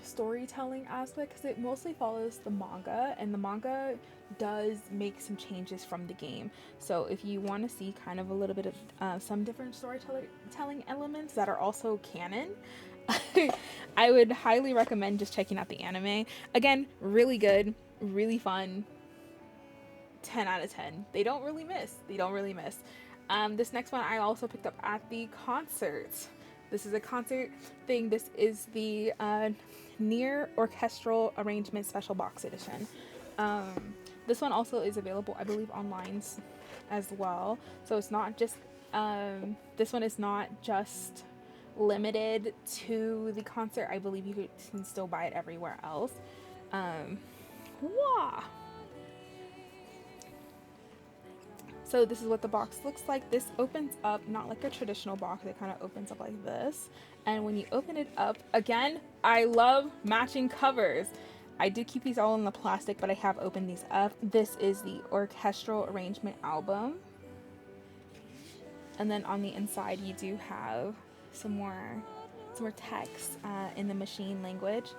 storytelling aspect because it mostly follows the manga, and the manga does make some changes from the game. So if you want to see kind of a little bit of some different storytelling elements that are also canon, I would highly recommend just checking out the anime. Again, really good, really fun. 10 out of 10. They don't really miss. This next one I also picked up at the concert. This is a concert thing. This is the Nier orchestral arrangement special box edition. This one also is available, I believe, online as well. So it's not just this one is not just limited to the concert. I believe you can still buy it everywhere else. Wah! So this is what the box looks like. This opens up not like a traditional box. It kind of opens up like this. And when you open it up, again, I love matching covers. I do keep these all in the plastic, but I have opened these up. This is the orchestral arrangement album. And then on the inside, you do have some more text in the machine language.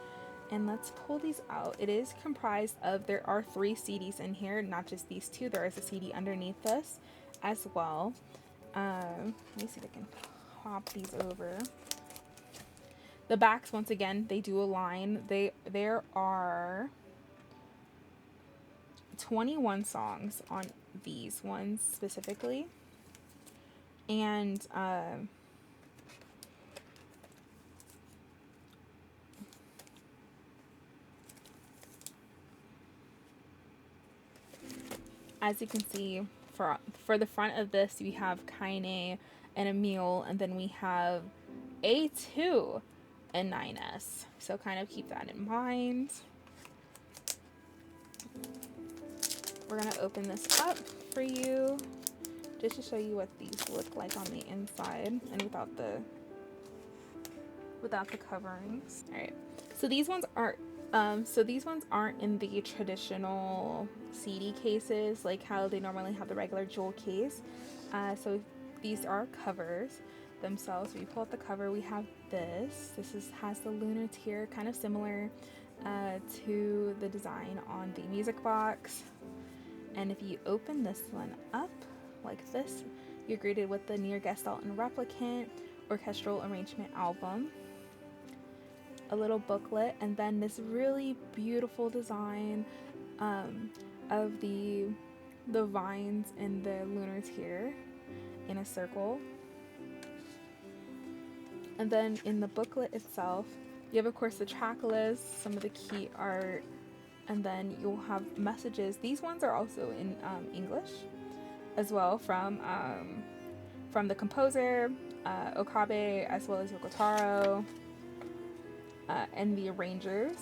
And let's pull these out. It is comprised of, there are 3 CDs in here, not just these 2. There is a CD underneath this as well. Let me see if I can hop these over. The backs, once again, they do align. There are 21 songs on these ones specifically. And as you can see, for the front of this, we have Kaine and Emil, and then we have A2 and 9S. So kind of keep that in mind. We're going to open this up for you just to show you what these look like on the inside and without the coverings. All right. So these ones aren't in the traditional CD cases like how they normally have the regular jewel case. So these are covers themselves. We pull out the cover. We have this. Has the lunar tear, kind of similar to the design on the music box. And if you open this one up like this, you're greeted with the Nier Gestalt and Replicant orchestral arrangement album, a little booklet, and then this really beautiful design of the vines and the lunar tier in a circle. And then in the booklet itself, you have, of course, the track list, some of the key art, and then you'll have messages. These ones are also in English as well, from the composer, Okabe, as well as Yoko Taro, and the arrangers,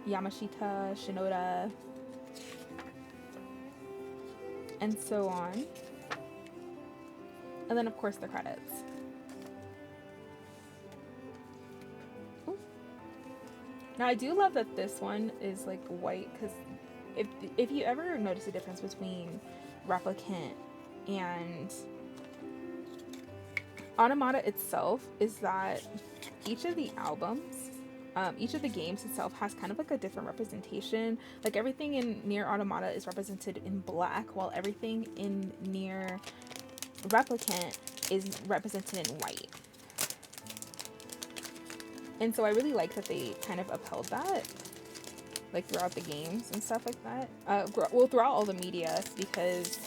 Yamashita, Shinoda, and so on. And then, of course, the credits. Ooh. Now, I do love that this one is like white, because if you ever notice a difference between Replicant and Automata itself, is that each of the albums, each of the games itself has kind of like a different representation. Like everything in Nier Automata is represented in black, while everything in Nier Replicant is represented in white. And so I really like that they kind of upheld that, like throughout the games and stuff like that. Well, throughout all the media, because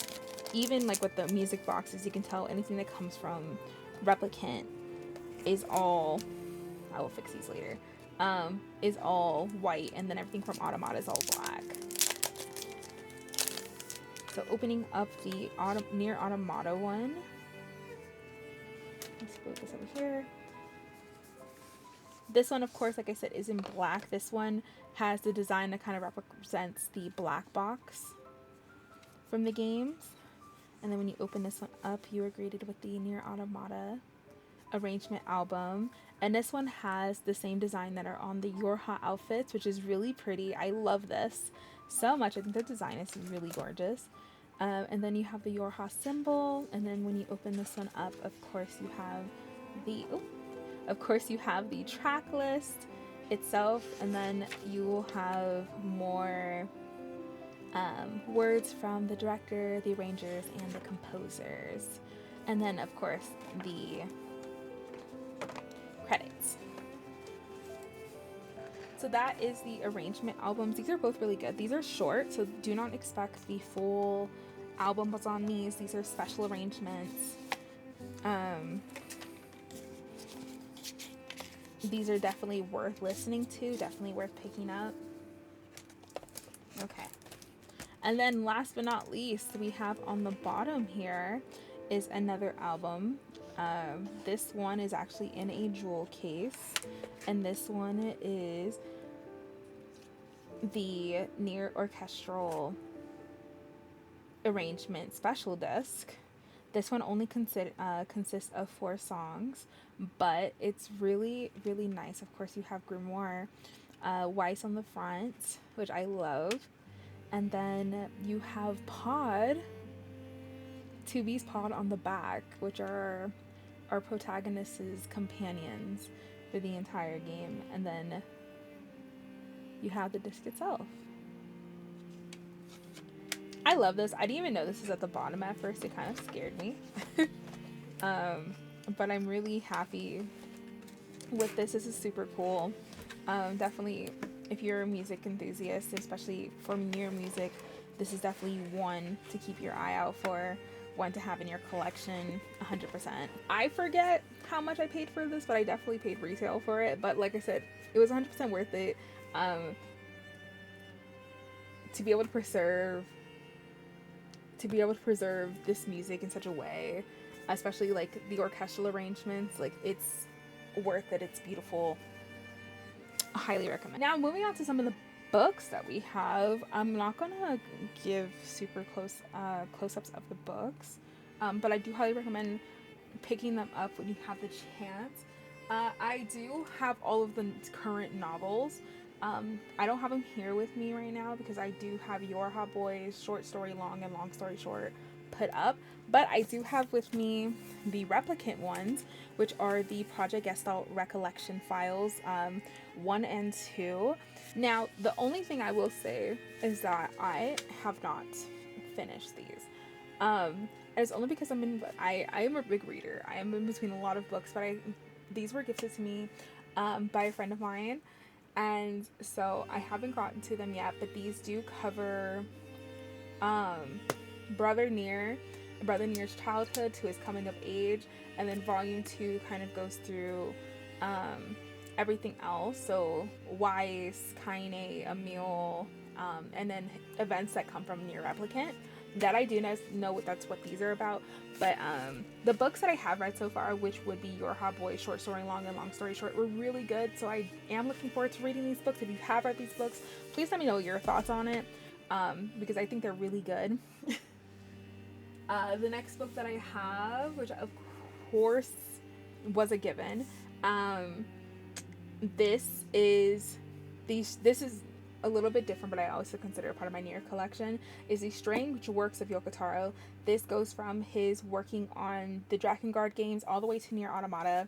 even like with the music boxes, you can tell anything that comes from Replicant is all, I will fix these later, is all white, and then everything from Automata is all black. So opening up the Nier Automata one, let's put this over here. This one, of course, like I said, is in black. This one has the design that kind of represents the black box from the games. And then when you open this one up, you are greeted with the Nier Automata arrangement album. And this one has the same design that are on the Yorha outfits, which is really pretty. I love this so much. I think the design is really gorgeous. And then you have the Yorha symbol. And then when you open this one up, of course, you have the track list itself. And then you will have more words from the director, the arrangers, and the composers. And then, of course, the credits. So that is the arrangement albums. These are both really good. These are short, so do not expect the full albums on these. These are special arrangements. These are definitely worth listening to, definitely worth picking up. Okay. And then last but not least, we have on the bottom here is another album. This one is actually in a jewel case, and this one is the Nier Orchestral Arrangement Special Disc. This one only consists of 4 songs, but it's really, really nice. Of course, you have Grimoire Weiss on the front, which I love. And then you have Pod, 2B's Pod on the back, which are our protagonist's companions for the entire game. And then you have the disc itself. I love this. I didn't even know this is at the bottom at first. It kind of scared me. But I'm really happy with this. This is super cool. Definitely, if you're a music enthusiast, especially for Nier music, this is definitely one to keep your eye out for, one to have in your collection 100%. I forget how much I paid for this, but I definitely paid retail for it. But like I said, it was 100% worth it. To be able to preserve this music in such a way, especially like the orchestral arrangements, like it's worth it. It's beautiful. I highly recommend. Now moving on to some of the books that we have. I'm not gonna give super close-ups of the books, but I do highly recommend picking them up when you have the chance. I do have all of the current novels. I don't have them here with me right now because I do have Yorha Boys short story long and long story short put up, but I do have with me the Replicant ones, which are the Project Gestalt Recollection Files 1 and 2. Now, the only thing I will say is that I have not finished these. And it's only because I am a big reader. I am in between a lot of books, but these were gifted to me by a friend of mine, and so I haven't gotten to them yet. But these do cover Brother Nier, Brother Nier's childhood to his coming of age, and then Volume 2 kind of goes through everything else. So Weiss, Kaine, Emil, and then events that come from Nier Replicant. That I do know that's what these are about. But the books that I have read so far, which would be Your Hot Boy, Short Story Long, and Long Story Short, were really good. So I am looking forward to reading these books. If you have read these books, please let me know your thoughts on it, because I think they're really good. The next book that I have, which of course was a given, this is a little bit different, but I also consider it part of my Nier collection, is The Strange Works of Yoko Taro. This goes from his working on the Drakengard games all the way to Nier Automata.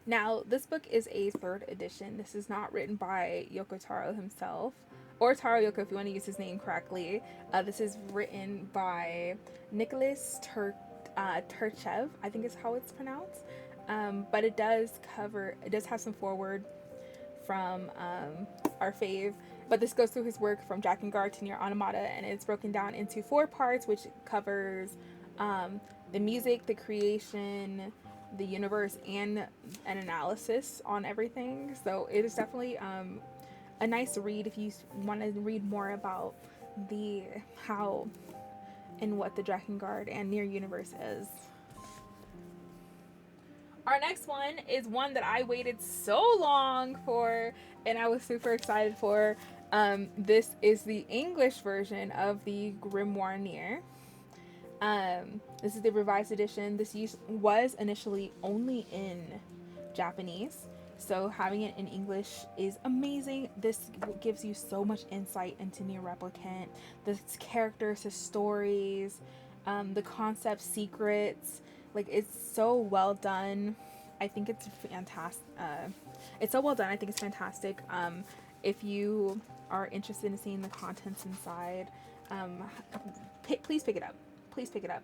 Now, this book is a 3rd edition. This is not written by Yoko Taro himself, or Taro Yoko if you want to use his name correctly. This is written by Nicholas Turchev, I think is how it's pronounced. But it does have some foreword from our fave. But this goes through his work from Drakengard to Nier Automata, and it's broken down into 4 parts, which covers the music, the creation, the universe, and an analysis on everything. So it is definitely a nice read if you want to read more about the how and what the Drakengard and Nier universe is. Our next one is one that I waited so long for, and I was super excited for. This is the English version of the Grimoire Nier. This is the revised edition. This was initially only in Japanese, so having it in English is amazing. This gives you so much insight into Nier Replicant, the characters, the stories, the concepts, secrets. Like, it's so well done. I think it's fantastic. It's so well done. I think it's fantastic. If you are interested in seeing the contents inside, please pick it up. Please pick it up.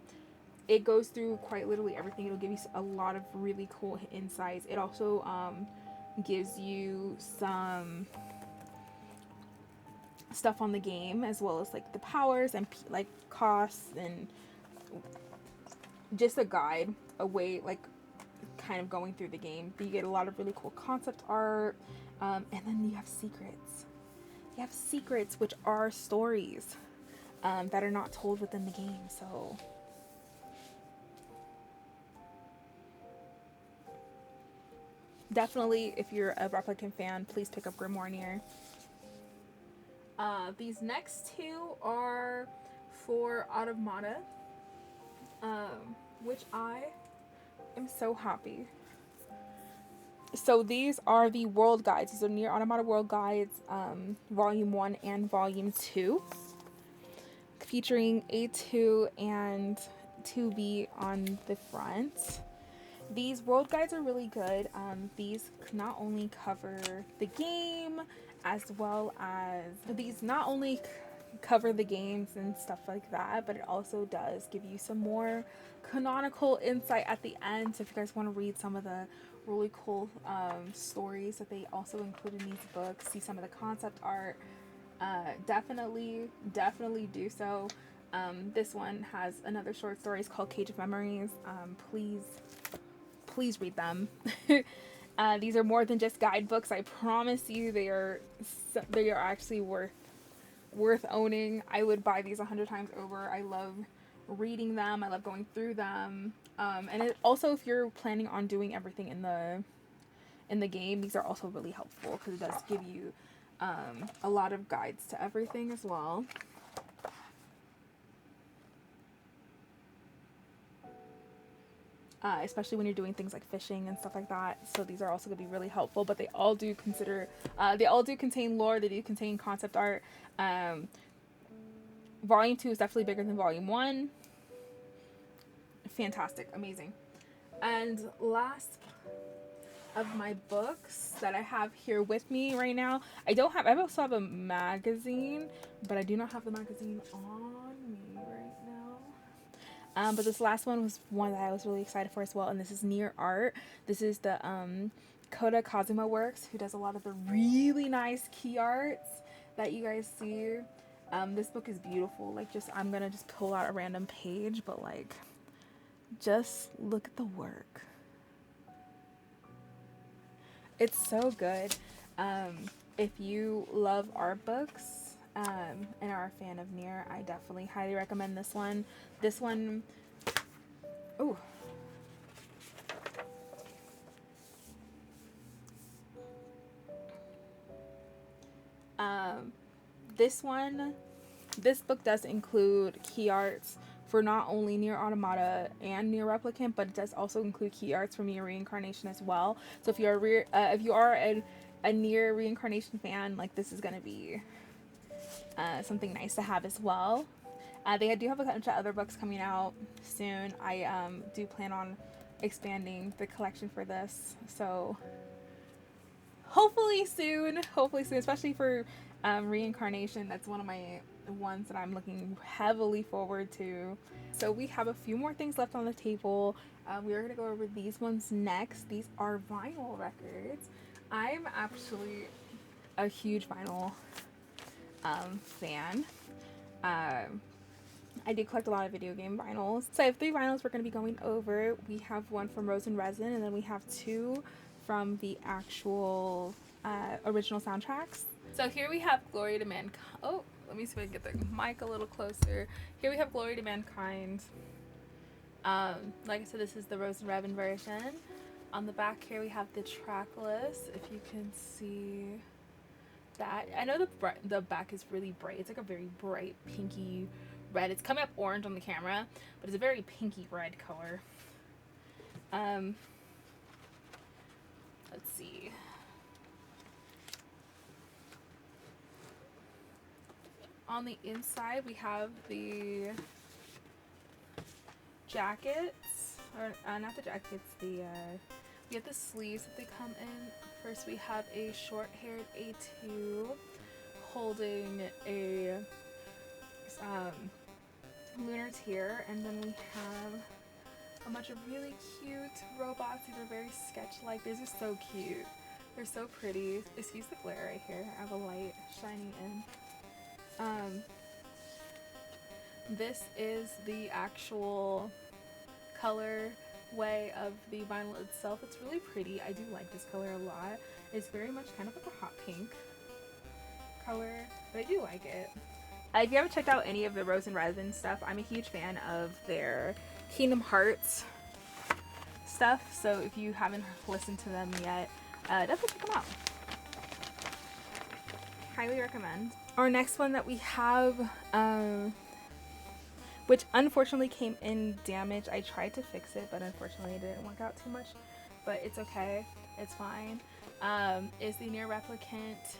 It goes through quite literally everything. It'll give you a lot of really cool insights. It also gives you some stuff on the game, as well as like the powers and like costs, and just a guide, a way, like kind of going through the game. But you get a lot of really cool concept art, and then you have secrets. You have secrets, which are stories that are not told within the game. So definitely, if you're a Replicant fan, please pick up Grimoire Nier. These next 2 are for Automata, which I am so happy. So these are the world guides. These are Nier Automata world guides, Volume 1 and Volume 2, featuring A2 and 2B on the front. These world guides are really good. These not only cover the game, as well as cover the games and stuff like that, but it also does give you some more canonical insight at the end. So if you guys want to read some of the really cool stories that they also include in these books, see some of the concept art, definitely do so. This one has another short story. It's called Cage of Memories. Please read them. These are more than just guidebooks. I promise you, they are actually worth owning. I would buy these 100 times over. I love reading them. I love going through them. And it also, if you're planning on doing everything in the game, these are also really helpful, because it does give you a lot of guides to everything as well. Especially when you're doing things like fishing and stuff like that. So these are also going to be really helpful, but they all do contain lore, they do contain concept art. Volume 2 is definitely bigger than Volume 1. Fantastic, amazing. And last of my books that I have here with me right now. I also have a magazine, but I do not have the magazine on me right now. But this last one was one that I was really excited for as well, and this is Nier art. This is the Koda Kazuma Works, who does a lot of the really nice key arts that you guys see. This book is beautiful. Like, I'm gonna just pull out a random page, but like, just look at the work. It's so good. If you love art books and are a fan of Nier, I definitely highly recommend this one. This one, oh, this book does include key arts for not only Nier Automata and Nier Replicant, but it does also include key arts from Nier Reincarnation as well. So if you are a Nier Reincarnation fan, like, this is gonna be something nice to have as well. They do have a bunch of other books coming out soon. I do plan on expanding the collection for this, so hopefully soon, especially for Reincarnation. That's one of my ones that I'm looking heavily forward to. So we have a few more things left on the table. We are going to go over these ones next. These are vinyl records. I'm actually a huge vinyl fan. I do collect a lot of video game vinyls. So I have 3 vinyls we're going to be going over. We have one from Rose and Resin, and then we have 2 from the actual original soundtracks. So here we have Glory to Mankind. Oh, let me see if I can get the mic a little closer. Here we have Glory to Mankind. Like I said, this is the Rose and Resin version. On the back here we have the track list, if you can see that. I know the back is really bright. It's like a very bright pinky red. It's coming up orange on the camera, but it's a very pinky red color. Let's see. On the inside we have the jackets, or not the jackets, we have the sleeves that they come in. First we have a short-haired A2 holding a lunar tier, and then we have a bunch of really cute robots. These are very sketch-like. These are so cute. They're so pretty. Excuse the glare right here. I have a light shining in. This is the actual color way of the vinyl itself. It's really pretty. I do like this color a lot. It's very much kind of like a hot pink color, but I do like it. If you haven't checked out any of the Rose and Resin stuff, I'm a huge fan of their Kingdom Hearts stuff, so if you haven't listened to them yet, definitely check them out. Highly recommend. Our next one that we have, which unfortunately came in damaged. I tried to fix it, but unfortunately it didn't work out too much, but it's okay. It's fine. Is the Nier Replicant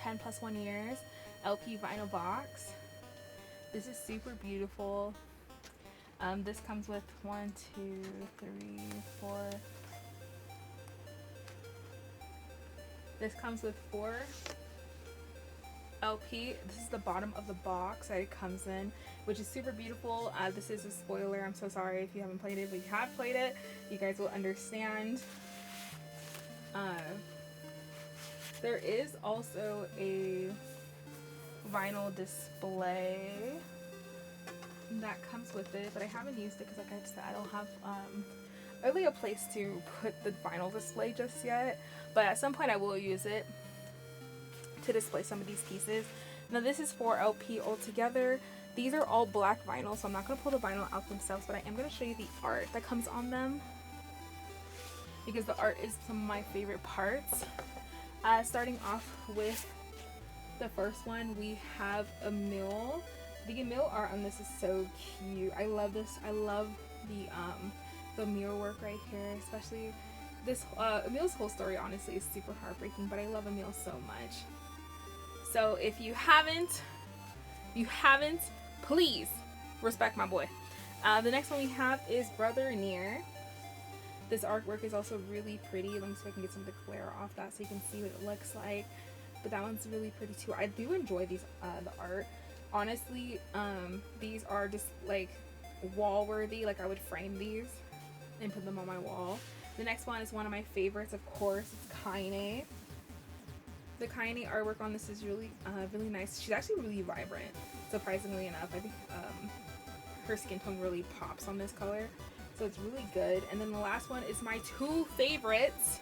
10+1 Years LP vinyl box. This is super beautiful. This comes with 1, 2, 3, 4. This comes with 4 LP. This is the bottom of the box that it comes in, which is super beautiful. This is a spoiler. I'm so sorry if you haven't played it, but if you have played it, you guys will understand. There is also a vinyl display that comes with it, but I haven't used it because, like I said, I don't have really a place to put the vinyl display just yet, but at some point I will use it to display some of these pieces. Now this is 4 LP altogether. These are all black vinyl, so I'm not going to pull the vinyl out themselves, but I am going to show you the art that comes on them, because the art is some of my favorite parts. Starting off with the first one, we have Emil. The Emil art on this is so cute. I love this. I love the mirror work right here, especially this. Emil's whole story honestly is super heartbreaking, but I love Emil so much. So if you haven't, please respect my boy. The next one we have is Brother Nier. This artwork is also really pretty. Let me see if I can get some of the glare off that so you can see what it looks like. But that one's really pretty too. I do enjoy these, the art. Honestly, these are just like wall worthy. Like I would frame these and put them on my wall. The next one is one of my favorites, of course. It's GuhreenTi. The GuhreenTi artwork on this is really, really nice. She's actually really vibrant, surprisingly enough. I think her skin tone really pops on this color. So it's really good. And then the last one is my two favorites,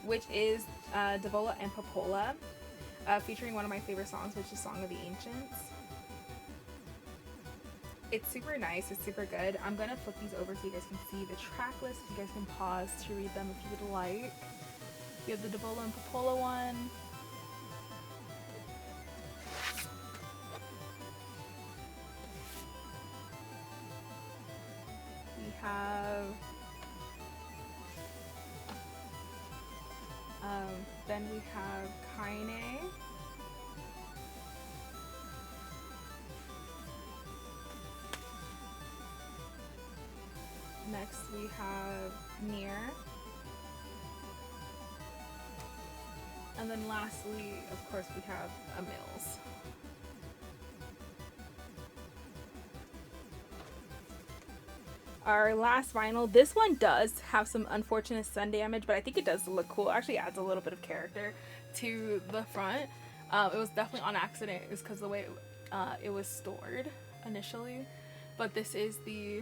which is Devola and Popola, featuring one of my favorite songs, which is Song of the Ancients. It's super nice. It's super good. I'm going to flip these over so you guys can see the track list. You guys can pause to read them if you would like. We have the Devola and Popola one. We have then we have GuhreenTi. Next we have Nier. And then lastly, of course, we have Emils. Our last vinyl, this one does have some unfortunate sun damage, but I think it does look cool. It actually adds a little bit of character to the front. It was definitely on accident. It was because the way it was stored initially. But this is the...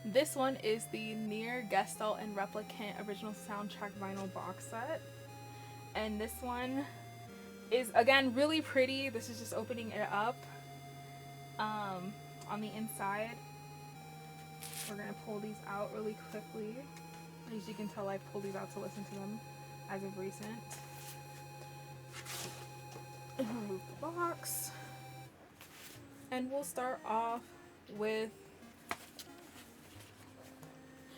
This one is the Nier Gestalt and Replicant original soundtrack vinyl box set. And this one is, again, really pretty. This is just opening it up. On the inside, we're going to pull these out really quickly. As you can tell, I pulled these out to listen to them as of recent. And remove the box. And we'll start off with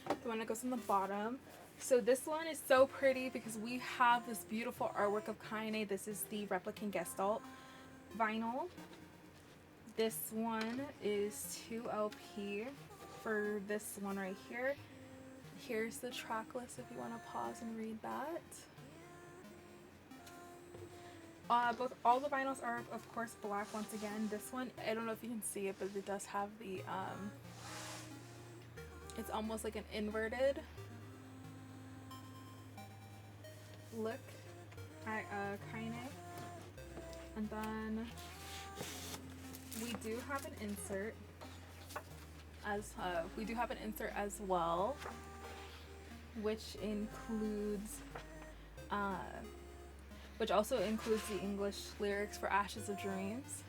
the one that goes on the bottom. So this one is so pretty because we have this beautiful artwork of GuhreenTi. This is the Replicant Gestalt vinyl. This one is 2 LP for this one right here. Here's the track list if you want to pause and read that. All the vinyls are of course black once again. This one, I don't know if you can see it, but it does have the it's almost like an inverted look at GuhreenTi. And then we do have an insert as well, which also includes the English lyrics for Ashes of Dreams.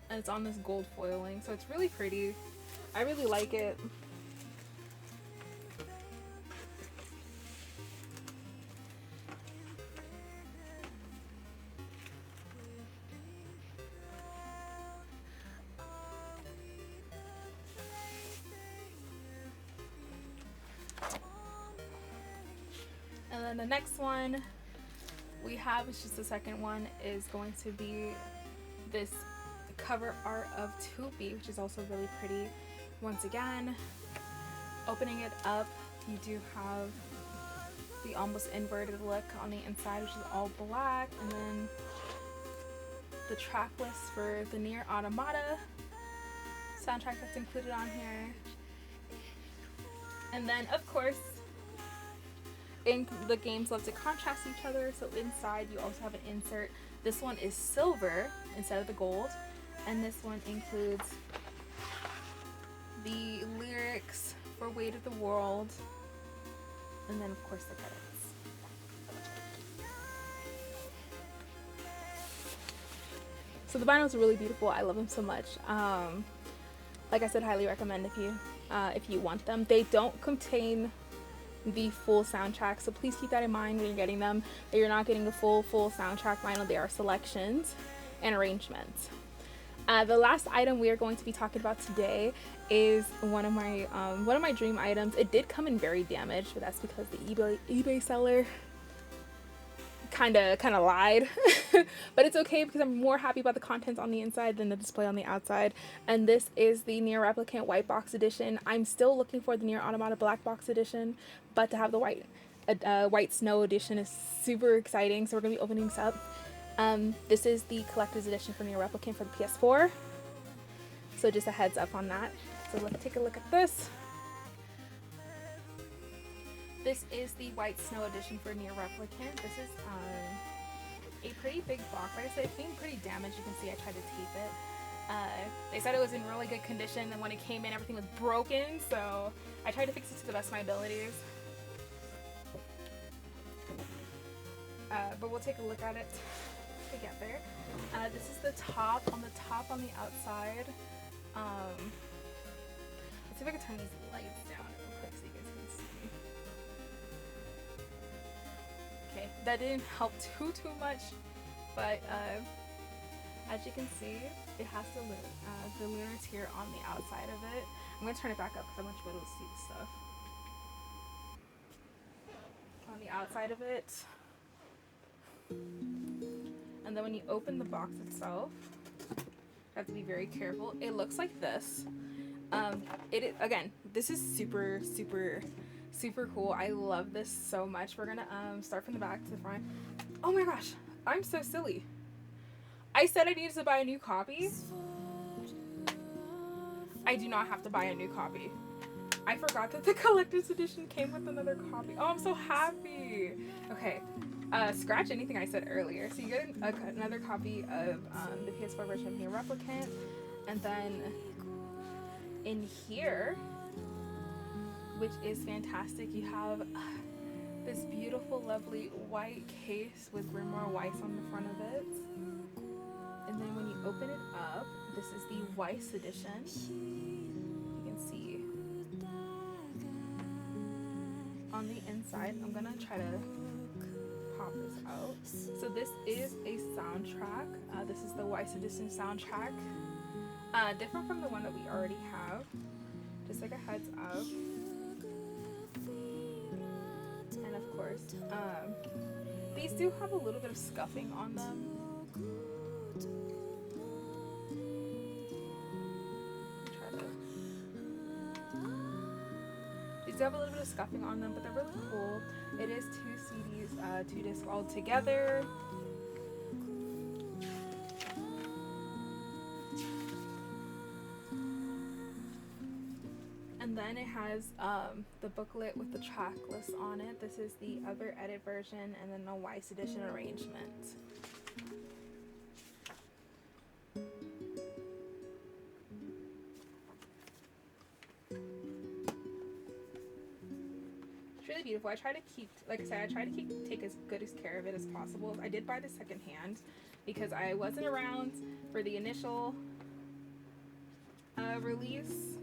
And it's on this gold foiling, so it's really pretty. I really like it. And then the next one we have, which is the second one, is going to be this cover art of Tupi, which is also really pretty. Once again, opening it up, you do have the almost inverted look on the inside, which is all black, and then the track list for the Nier Automata soundtrack that's included on here. And then, of course, the games love to contrast each other, so inside you also have an insert. This one is silver instead of the gold, and this one includes the lyrics for Weight of the World, and then of course the credits. So the vinyls are really beautiful. I love them so much. Like I said, highly recommend if you want them. They don't contain the full soundtrack, so please keep that in mind when you're getting them, that you're not getting the full soundtrack vinyl. They are selections and arrangements. The last item we are going to be talking about today is one of my dream items. It did come in very damaged, but that's because the eBay seller kind of lied. But it's okay because I'm more happy about the contents on the inside than the display on the outside. And this is the Nier Replicant White Box Edition. I'm still looking for the Nier Automata Black Box Edition, but to have the White Snow Edition is super exciting, so we're going to be opening this up. This is the Collector's Edition for Nier Replicant for the PS4. So just a heads up on that. So let's take a look at this. This is the White Snow Edition for Nier Replicant. This is a pretty big box. Like I said, it's being pretty damaged. You can see I tried to tape it. They said it was in really good condition, and when it came in, everything was broken. So I tried to fix it to the best of my abilities. But we'll take a look at it to get there. This is the top. On the top, on the outside. Let's see if I can turn these lights down real quick so you guys can see. Okay, that didn't help too much, but as you can see, it has the lunar tier on the outside of it. I'm gonna turn it back up because I want you to be able to see the stuff on the outside of it. And then when you open the box itself, you have to be very careful. It looks like this. Again, this is super cool. I love this so much. We're gonna start from the back to the front. Oh my gosh, I'm so silly. I said I needed to buy a new copy. I do not have to buy a new copy. I forgot that the collector's edition came with another copy. Oh, I'm so happy. Okay. Scratch anything I said earlier. So you get another copy of the PS4 version of Nier Replicant, and then in here, which is fantastic, you have this beautiful, lovely white case with Grimoire Weiss on the front of it. And then when you open it up, this is the Weiss edition. You can see on the inside. I'm gonna try to pop this out. So this is a soundtrack. This is the Weiss edition soundtrack. Different from the one that we already have. Just like a heads up. And of course, these do have a little bit of scuffing on them. These do have a little bit of scuffing on them, but they're really cool. It is 2 CDs, 2 discs all together. And then it has the booklet with the track list on it. This is the other edit version, and then the Weiss edition arrangement. It's really beautiful. I try to keep, like I said, take as good as care of it as possible. I did buy the second hand because I wasn't around for the initial release.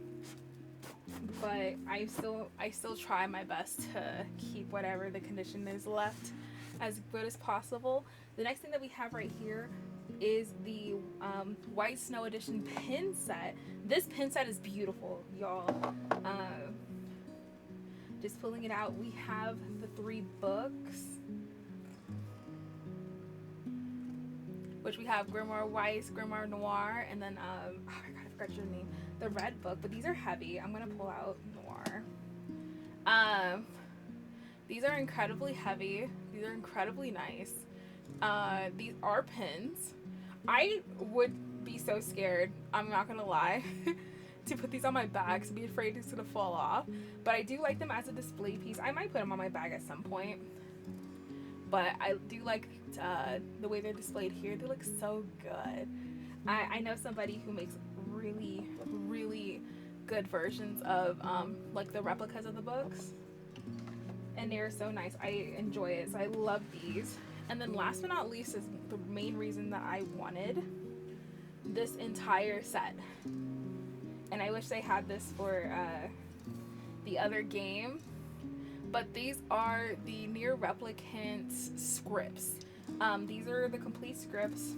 But I still try my best to keep whatever the condition is left as good as possible. The next thing that we have right here is the White Snow Edition pin set. This pin set is beautiful, y'all. Just pulling it out, we have the 3 books, which we have Grimoire Weiss, Grimoire Noir, and then oh my god, I forgot your name. The red book, but these are heavy. I'm gonna pull out Noir. These are incredibly heavy. These are incredibly nice. These are pins. I would be so scared, I'm not gonna lie, to put these on my bag, to be afraid it's gonna fall off. But I do like them as a display piece. I might put them on my bag at some point. But I do like the way they're displayed here. They look so good. I know somebody who makes really good versions of like the replicas of the books, and they're so nice. I enjoy it, so I love these. And then last but not least is the main reason that I wanted this entire set, and I wish they had this for the other game, but these are the Nier Replicant scripts. These are the complete scripts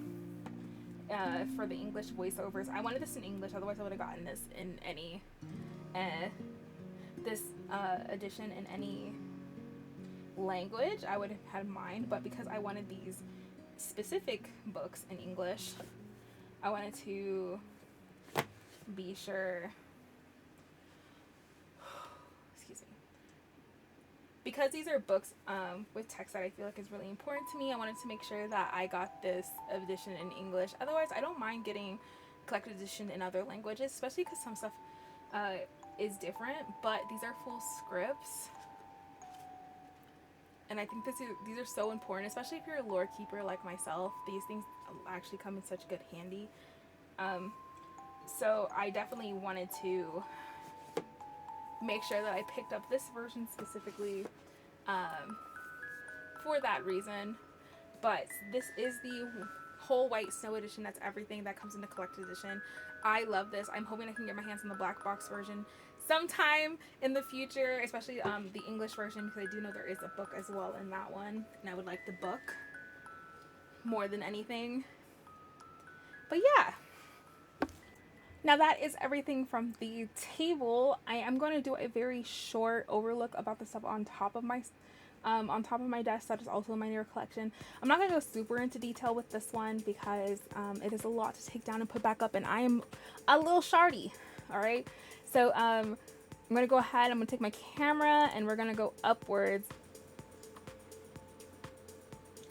for the English voiceovers. I wanted this in English, otherwise I would have gotten this in any edition in any language, I would have had mine, but because I wanted these specific books in English, I wanted to be sure, excuse me, because these are books with text that I feel like is really important to me. I wanted to make sure that I got this edition in English. Otherwise, I don't mind getting collected edition in other languages, especially because some stuff is different, but these are full scripts. And I think these are so important, especially if you're a lore keeper like myself. These things actually come in such good handy. So I definitely wanted to make sure that I picked up this version specifically for that reason. But this is the whole white snow edition. That's everything that comes in the collected edition. I love this. I'm hoping I can get my hands on the black box version sometime in the future, especially the English version, because I do know there is a book as well in that one, and I would like the book more than anything. But yeah, now that is everything from the table. I am going to do a very short overlook about the stuff on top of my desk that is also in my Nier collection. I'm not going to go super into detail with this one because it is a lot to take down and put back up, and I am a little shardy. All right, so I'm going to go ahead, I'm going to take my camera and we're going to go upwards.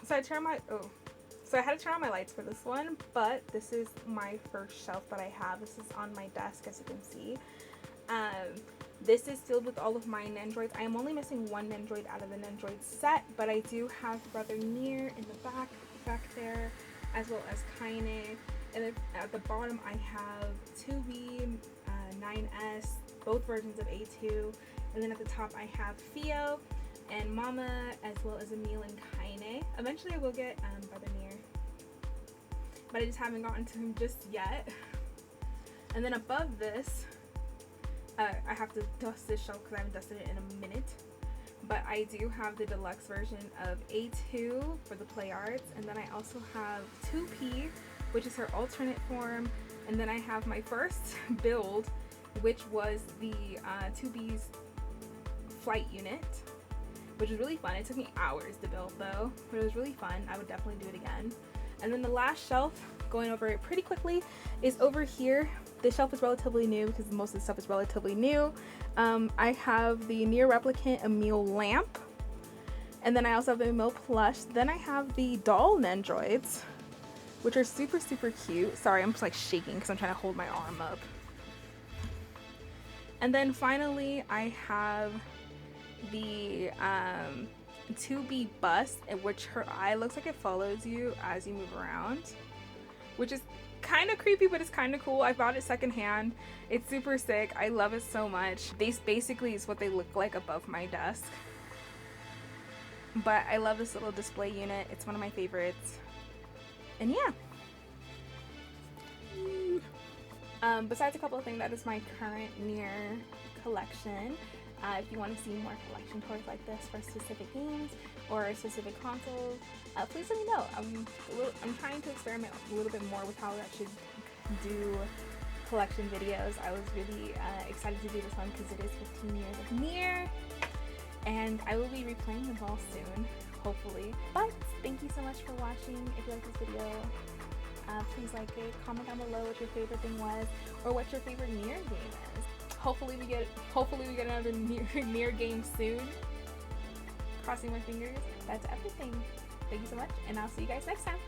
So I had to turn on my lights for this one, but this is my first shelf that I have. This is on my desk, as you can see. This is filled with all of my Nendroids. I am only missing one Nendroid out of the Nendroid set, but I do have Brother Nier in the back there, as well as Kaine. And then at the bottom I have 2B, 9S, both versions of A2. And then at the top I have Theo and Mama, as well as Emil and Kaine. Eventually I will get Brother Nier, but I just haven't gotten to him just yet. And then above this, I have to dust this shelf because I haven't dusted it in a minute. But I do have the deluxe version of A2 for the Play Arts, and then I also have 2P, which is her alternate form, and then I have my first build, which was the 2B's flight unit, which was really fun. It took me hours to build though, but it was really fun. I would definitely do it again. And then the last shelf, going over it pretty quickly, is over here. This shelf is relatively new because most of the stuff is relatively new. I have the Nier Replicant Emil lamp, and then I also have the Emil plush. Then I have the doll Nendroids, which are super, super cute. Sorry, I'm just like shaking because I'm trying to hold my arm up. And then finally, I have the 2B bust, in which her eye looks like it follows you as you move around, which is kind of creepy, but it's kind of cool. I bought it secondhand. It's super sick. I love it so much. This basically is what they look like above my desk. But I love this little display unit. It's one of my favorites. And yeah. Besides a couple of things, that is my current Nier collection. If you want to see more collection tours like this for specific games or specific consoles, please let me know. I'm trying to experiment a little bit more with how I should do collection videos. I was really excited to do this one because it is 15 years of Nier, and I will be replaying them all soon, hopefully. But thank you so much for watching. If you like this video, please like it, comment down below what your favorite thing was, or what your favorite Nier game is. Hopefully we get another Nier game soon. Crossing my fingers. That's everything. Thank you so much, and I'll see you guys next time.